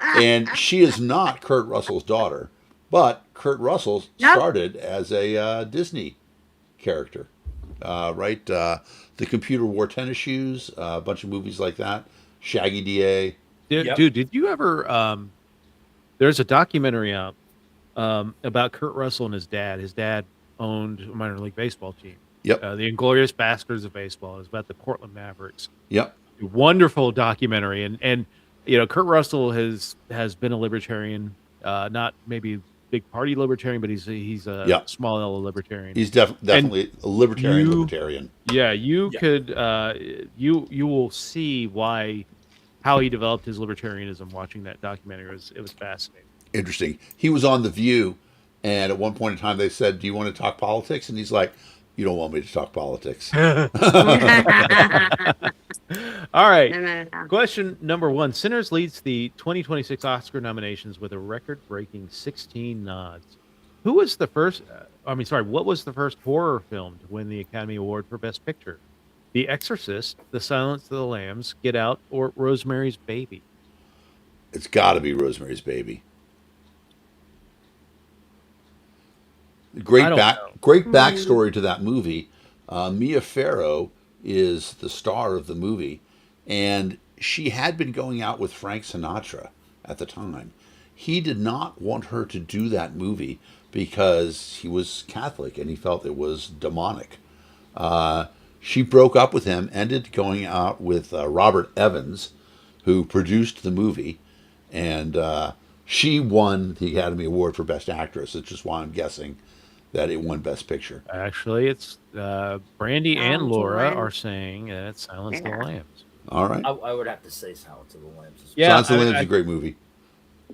And she is not Kurt Russell's daughter, but Kurt Russell No. started as a Disney character, right? The Computer Wore Tennis Shoes, a bunch of movies like that. Shaggy DA. Yep. Dude, did you ever? There's a documentary out about Kurt Russell and his dad. His dad owned a minor league baseball team. Yep. The Inglorious Bastards of baseball. It's about the Portland Mavericks. Yep. Wonderful documentary, and Kurt Russell has been a libertarian, not maybe big party libertarian, but he's a Yeah. small L libertarian. He's definitely a libertarian. Yeah, you Yeah. could you will see how he developed his libertarianism watching that documentary. It was fascinating. Interesting. He was on The View, and at one point in time they said, "Do you want to talk politics?" And he's like, "You don't want me to talk politics." All right. No. Question number 1. Sinners leads the 2026 Oscar nominations with a record-breaking 16 nods. What was the first horror film to win the Academy Award for Best Picture? The Exorcist, The Silence of the Lambs, Get Out, or Rosemary's Baby? It's got to be Rosemary's Baby. Great I don't know. great backstory to that movie. Mia Farrow is the star of the movie, and she had been going out with Frank Sinatra at the time. He did not want her to do that movie because he was Catholic and he felt it was demonic. She broke up with him, ended going out with Robert Evans, who produced the movie, and she won the Academy Award for Best Actress. It's just why I'm guessing that it won Best Picture. Actually, it's Brandy and Silence of the Laura are Lambs. saying that it's Silence of the Yeah. Lambs. All right. I would have to say Silence of the Lambs. As well. Yeah, Silence of the Lambs I is a great movie.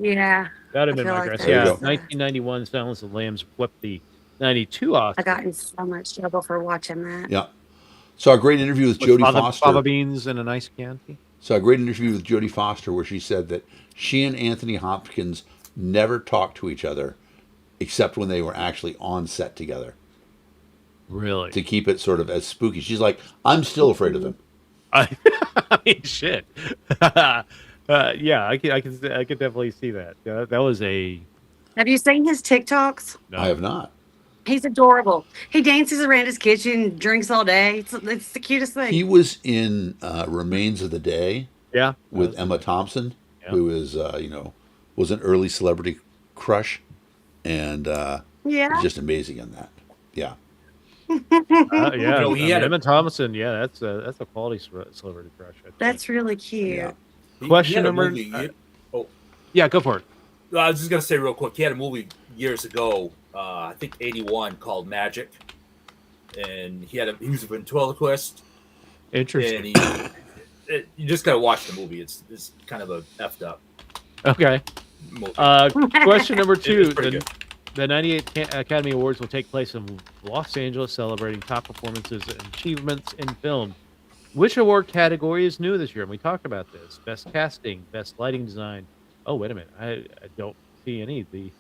Yeah. that'd have I been feel my like guess. there There you Yeah, go. is, 1991 Silence of the Lambs swept the 92 I Oscar. got in so much trouble for watching that. Yeah. Saw a great interview with Jodie Foster. Fava beans and a nice Chianti. Saw a great interview with Jodie Foster where she said that she and Anthony Hopkins never talked to each other except when they were actually on set together Really? to keep it sort of as spooky. She's like, I'm still afraid of him. I mean, shit. Yeah, I could definitely see that. That was a. Have you seen his TikToks? No. I have not. He's adorable. He dances around his kitchen, drinks all day. It's the cutest thing. He was in Remains of the Day Yeah. with Emma Thompson, Yeah. who is, was an early celebrity crush, and Yeah. just amazing in that. Yeah. Yeah. You know, he had a- Emma Thompson. Yeah, that's a quality celebrity crush. I'd say. That's really cute. Yeah. Question had a number- movie- Yeah, go for it. I was just gonna say real quick. He had a movie years ago, I think '81, called Magic, and he was a ventriloquist. Interesting. And you just gotta watch the movie. It's kind of a effed up Okay. movie. Question number two. It's pretty good. The 98 Academy Awards will take place in Los Angeles, celebrating top performances and achievements in film. Which award category is new this year? And we talked about this. Best casting, best lighting design. Oh, wait a minute. I don't see any of the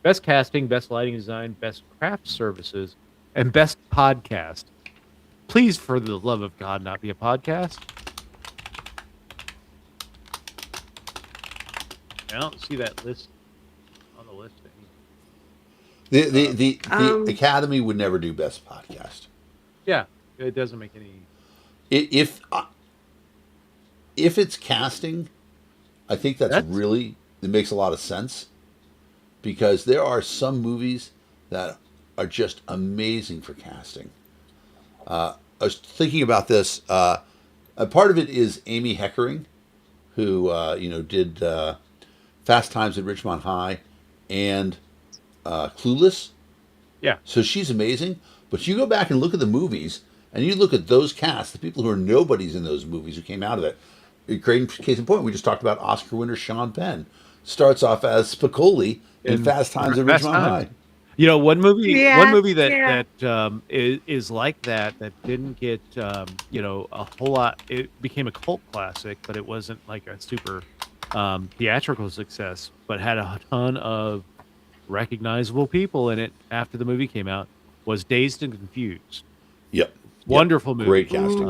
best casting, best lighting design, best craft services, and best podcast. Please, for the love of God, not be a podcast. I don't see that list on the list. The Academy would never do Best Podcast. Yeah, it doesn't make any. If it's casting, I think that's really, it makes a lot of sense, because there are some movies that are just amazing for casting. I was thinking about this. A part of it is Amy Heckering, who did Fast Times at Ridgemont High and Clueless. Yeah. So she's amazing. But you go back and look at the movies, and you look at those casts, the people who are nobodies in those movies who came out of it. A great case in point, we just talked about Oscar winner Sean Penn. Starts off as Spicoli in Fast Times at Fast Ridgemont Times. High. You know, one movie that Yeah. is like that didn't get a whole lot. It became a cult classic, but it wasn't like a super theatrical success, but had a ton of recognizable people in it after the movie came out. Was Dazed and Confused. Yep. Wonderful movie. Great casting.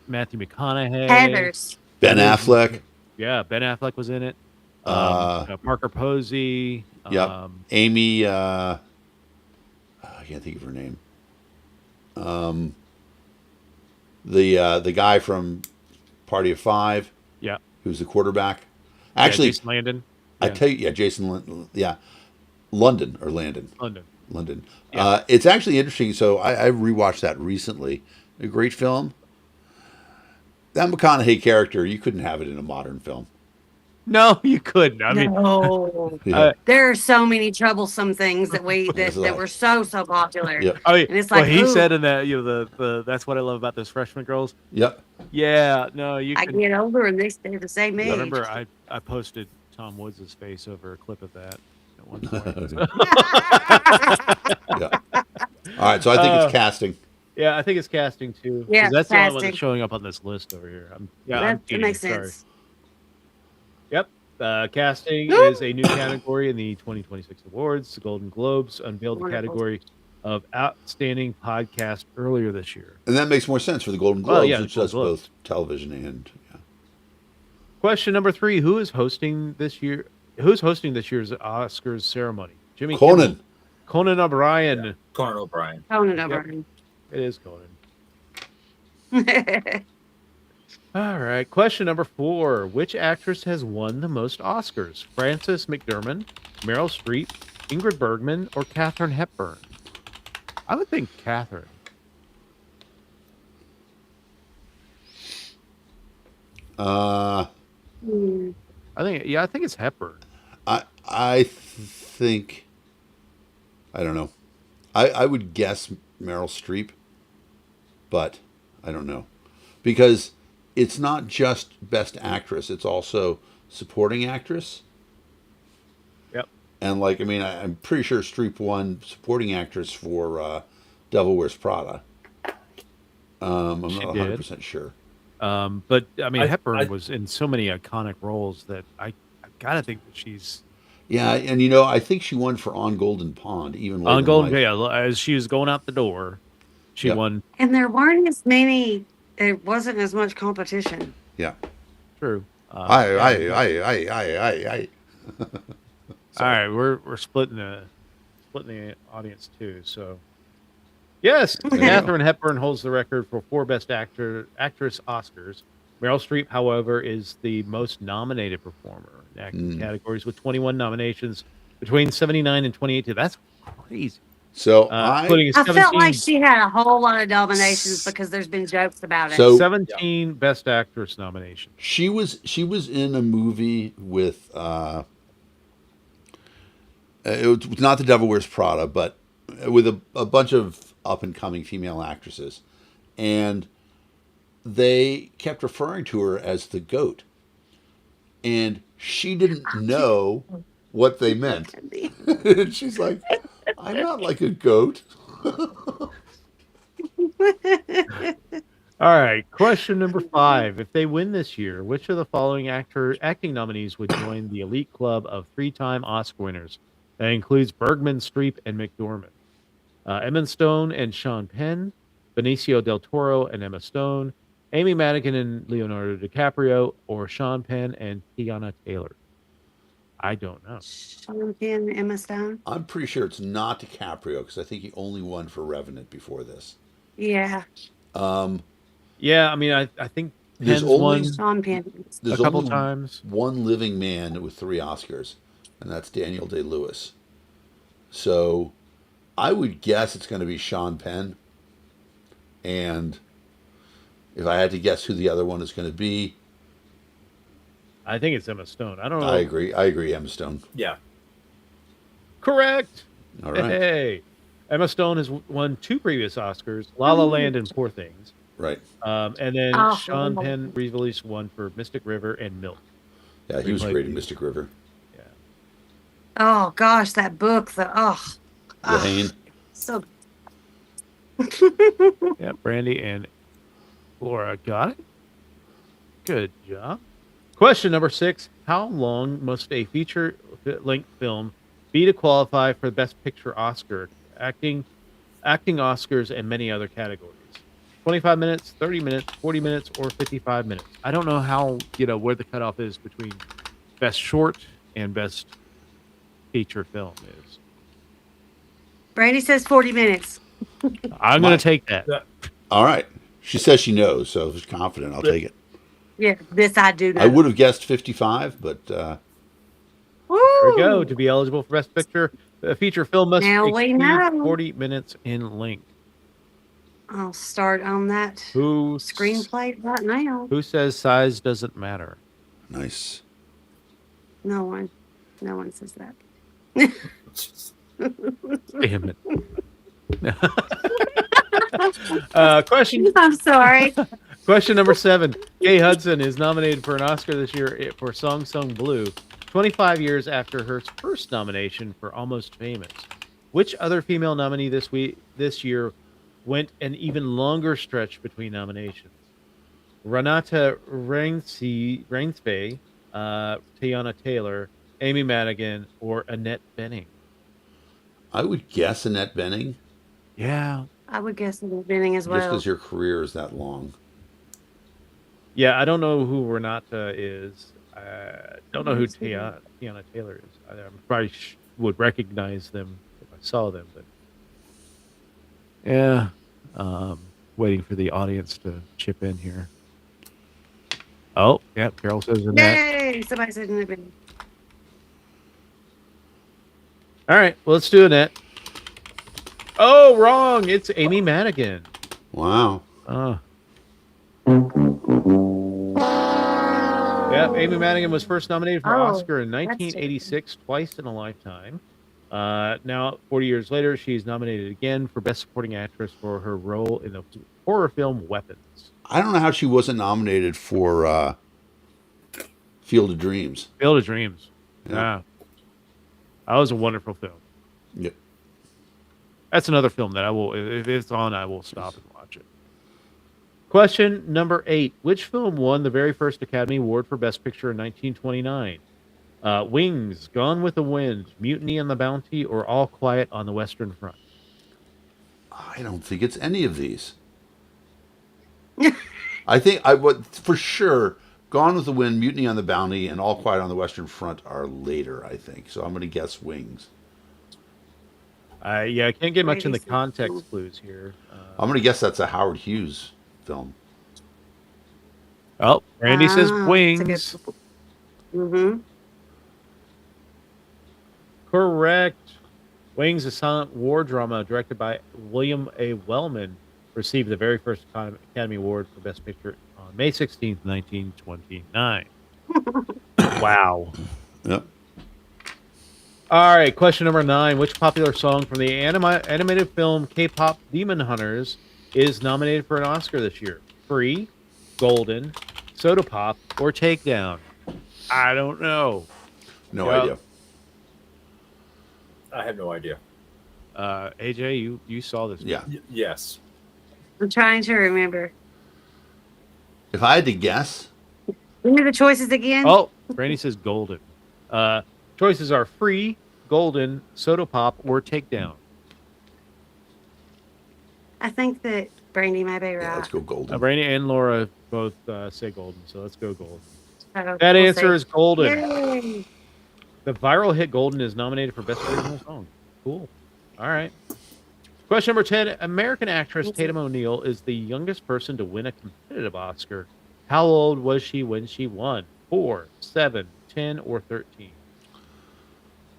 Matthew McConaughey. Heathers. Ben Affleck. Yeah, Ben Affleck was in it. Parker Posey. Yep. Amy. I can't think of her name. The guy from Party of Five. Yeah. Who's the quarterback? Actually, Jason Landon. I tell you, Jason. London. London. Yeah. It's actually interesting. So I rewatched that recently. A great film. That McConaughey character, you couldn't have it in a modern film. No, you couldn't. I mean, No. Yeah. There are so many troublesome things that were so popular. Yep. I mean, And it's like, he ooh. said in that, the that's what I love about those freshman girls. Yep. Yeah, no, you I can. get older and they stay the same age. I remember I posted Tom Woods' face over a clip of that at one point. Yeah. All right. So I think it's casting. Yeah, I think it's casting too. 'cause Yeah, that's the only one casting. that's showing up on this list over here. I'm that cheating, makes sorry. sense. Yep. Casting is a new category in the 2026 awards. The Golden Globes unveiled the Wonderful. category of outstanding podcast earlier this year. And that makes more sense for the Golden Well, Globes, yeah, which the does Golden Globes. both television and. Yeah. Question number 3: Who is hosting this year? Who's hosting this year's Oscars ceremony? Jimmy Conan. Kimmel, Conan O'Brien. Conan O'Brien. Conan O'Brien. It is Conan. All right. Question number 4: Which actress has won the most Oscars? Frances McDormand, Meryl Streep, Ingrid Bergman, or Katharine Hepburn? I would think Katharine. Uh, Hmm. I think it's Hepburn. I think I don't know. I would guess Meryl Streep, but I don't know because it's not just Best Actress; it's also Supporting Actress. Yep. And like, I mean, I'm pretty sure Streep won Supporting Actress for Devil Wears Prada. I'm She not 100% sure. But I mean, I- Hepburn I- was in so many iconic roles that I gotta think that she's Yeah, and I think she won for On Golden Pond even later on in Golden. life. Yeah, as she was going out the door, she Yep. won. And there weren't as many. There wasn't as much competition. Yeah. True. I, Yeah, I, we got- I. all right, we're splitting the audience too. So yes, you go. Katharine Hepburn holds the record for 4 Best Actress Oscars. Meryl Streep, however, is the most nominated performer in acting categories with 21 nominations between 79 and 2018. That's crazy. So Including I 17, felt like she had a whole lot of nominations because there's been jokes about it. So- 17 Best Actress nominations. she was in a movie with it was not The Devil Wears Prada, but with a bunch of up and coming female actresses, and they kept referring to her as the goat, and she didn't know what they meant. And she's like, "I'm not like a goat." All right, question number 5. If they win this year, which of the following acting nominees would join the elite club of 3-time Oscar winners? That includes Bergman, Streep, and McDormand. Emma Stone and Sean Penn, Benicio del Toro and Emma Stone, Amy Madigan and Leonardo DiCaprio, or Sean Penn and Tiana Taylor. I don't know. Sean Penn, Emma Stone. I'm pretty sure it's not DiCaprio because I think he only won for Revenant before this. Yeah, Yeah, I mean, I think There's Penn's only- won Sean Penn. a There's couple only times. one living man with 3 Oscars, and that's Daniel Day-Lewis. So I would guess it's going to be Sean Penn. And if I had to guess who the other one is going to be, I think it's Emma Stone. I don't know. I agree, Emma Stone. Yeah. Correct. All right. Hey, Emma Stone has won 2 previous Oscars, La La Land and Poor Things. Right. And then Oh. Sean Penn released one for Mystic River and Milk. Yeah, he was Replayed great in these. Mystic River. Yeah. Oh gosh, that book. The Hain. So Yeah, Brandy and Laura got it. Good job. Question number 6. How long must a feature-length film be to qualify for the Best Picture Oscar, acting Oscars, and many other categories? 25 minutes, 30 minutes, 40 minutes, or 55 minutes. I don't know how, where the cutoff is between Best Short and Best Feature Film is. Brandy says 40 minutes. I'm going to take that. All right. She says she knows, so she's confident. I'll take it. Yeah, this I do know. I would have guessed 55, but Woo! There we go. To be eligible for Best Picture, a feature film must Now we exceed know. 40 minutes in length. I'll start on that Who screenplay right now. Who says size doesn't matter? nice. No one says that. Damn it. I'm sorry. Question number 7. Kay Hudson is nominated for an Oscar this year for Song Sung Blue, 25 years after her first nomination for Almost Famous. Which other female nominee this year went an even longer stretch between nominations? Renata Rainsby, Tiana Taylor, Amy Madigan, or Annette Bening? I would guess Annette Bening, Yeah. I would guess in the beginning as just well. because your career is that long. Yeah, I don't know who Renata is. I don't know who Tiana Taylor is. I probably would recognize them if I saw them, but yeah, waiting for the audience to chip in here. Oh, yeah, Carol says Annette. Yay! Somebody said in the beginning. All right, well, let's do Annette. Oh, wrong. It's Amy Madigan. Wow. Yeah, Yeah, Amy Madigan was first nominated for Oh, Oscar in that's 1986, twice in a lifetime. Now, 40 years later, she's nominated again for Best Supporting Actress for her role in the horror film Weapons. I don't know how she wasn't nominated for Field of Dreams. Field of Dreams. Yeah. Yeah. That was a wonderful film. Yep. That's another film that I will, if it's on, I will stop and watch it. Question number 8. Which film won the very first Academy Award for Best Picture in 1929? Wings, Gone with the Wind, Mutiny on the Bounty, or All Quiet on the Western Front? I don't think it's any of these. I think I would for sure. Gone with the Wind, Mutiny on the Bounty, and All Quiet on the Western Front are later. I think so. I'm going to guess Wings. Yeah, I can't get much in the Maybe context some- clues here. I'm going to guess that's a Howard Hughes film. Oh, Randy says Ah, Wings. Mm-hmm. Correct. Wings, a silent war drama directed by William A. Wellman, received the very first Academy Award for Best Picture on May 16th, 1929. Wow. Yep. All right, question number 9. Which popular song from the animated film K-pop Demon Hunters is nominated for an Oscar this year? Free, Golden, Soda Pop, or Takedown? I don't know. No Yep. idea. I have no idea. AJ, you saw this. Yeah. Yes. I'm trying to remember. If I had to guess, Give me the choices again. Oh, Randy says Golden. Choices are Free, Golden, Soda Pop, or Takedown. I think that Brandy may be right. yeah, let's go Golden. Randy and Laura both say Golden, so let's go Golden. So, That we'll answer see. is Golden. Yay. The viral hit Golden is nominated for Best Original Song. Cool. All right. Question number 10. American actress Tatum O'Neal is the youngest person to win a competitive Oscar. How old was she when she won? 4, 7, 10, or 13?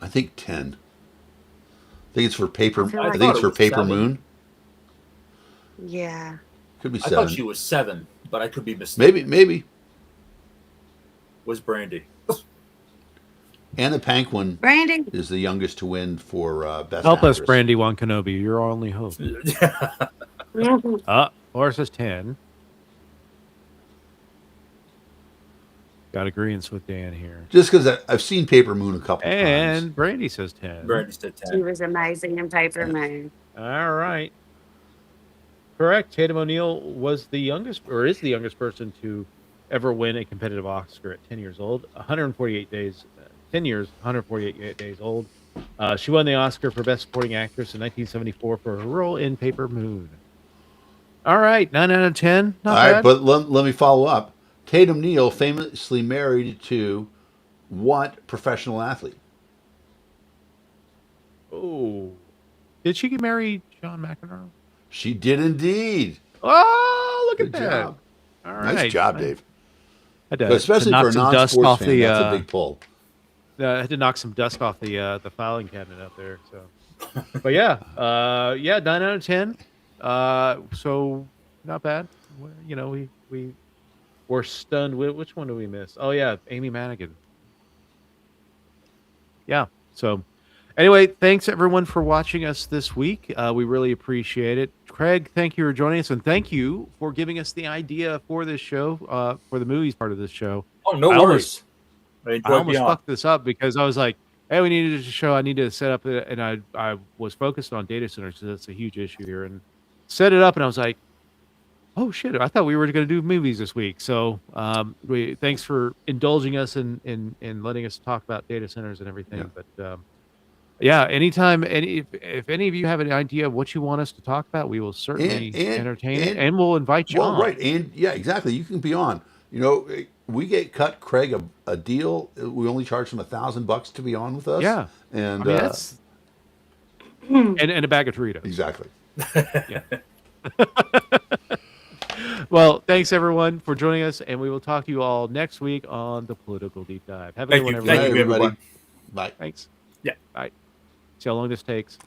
I think 10. I think it's for Paper. I feel I like- think it's I for thought it was Paper 7. Moon. Yeah. Could be I 7. thought she was 7, but I could be mistaken. Maybe. Was Brandy. Anna Paquin Brandy. is the youngest to win for Best Help us, Actress. Brandy Wan Kenobi. You're our only hope. Laura says 10. Got agreements with Dan here. Just because I've seen Paper Moon a couple times. And Brandy says 10. Brandy said She 10. was amazing in Paper Moon. All right. Correct. Tatum O'Neal was the youngest, or is the youngest person to ever win a competitive Oscar at 10 years old. 148 days, 10 years, 148 days old. She won the Oscar for Best Supporting Actress in 1974 for her role in Paper Moon. All right. 9 out of 10. Not All bad. right, but let me follow up. Tatum Neal famously married to what professional athlete? Oh. Did she get married, John McEnroe? She did indeed. Oh, look Good at that. job. All right. Nice job, Dave. Had to Especially knock for a some dust non-sports off fan, the, that's a big pull. I had to knock some dust off the filing cabinet up there. So, but yeah, 9 out of 10. So not bad. You know, we were stunned. Which one did we miss? Oh yeah, Amy Madigan. Yeah. So anyway, thanks everyone for watching us this week. We really appreciate it. Craig, thank you for joining us, and thank you for giving us the idea for this show, for the movies part of this show. Oh, no I worries. I enjoyed almost being on. fucked this up because I was like, hey, we needed to show. I need to set up, and I was focused on data centers because that's a huge issue here, and set it up, and I was like, oh shit, I thought we were going to do movies this week. So thanks for indulging us in letting us talk about data centers and everything. Yeah. But yeah, anytime, if any of you have an idea of what you want us to talk about, we will certainly entertain it, and we'll invite you on. Right, and yeah, exactly. You can be on. You know, we cut Craig a deal. We only charged him $1,000 to be on with us. Yeah, and I mean, that's and a bag of Doritos. exactly. Yeah. Well, thanks everyone for joining us, and we will talk to you all next week on the Political Deep Dive. Have a good Thank one, you. everybody. Thank you, everyone. Bye. Thanks. Yeah. Bye. See how long this takes.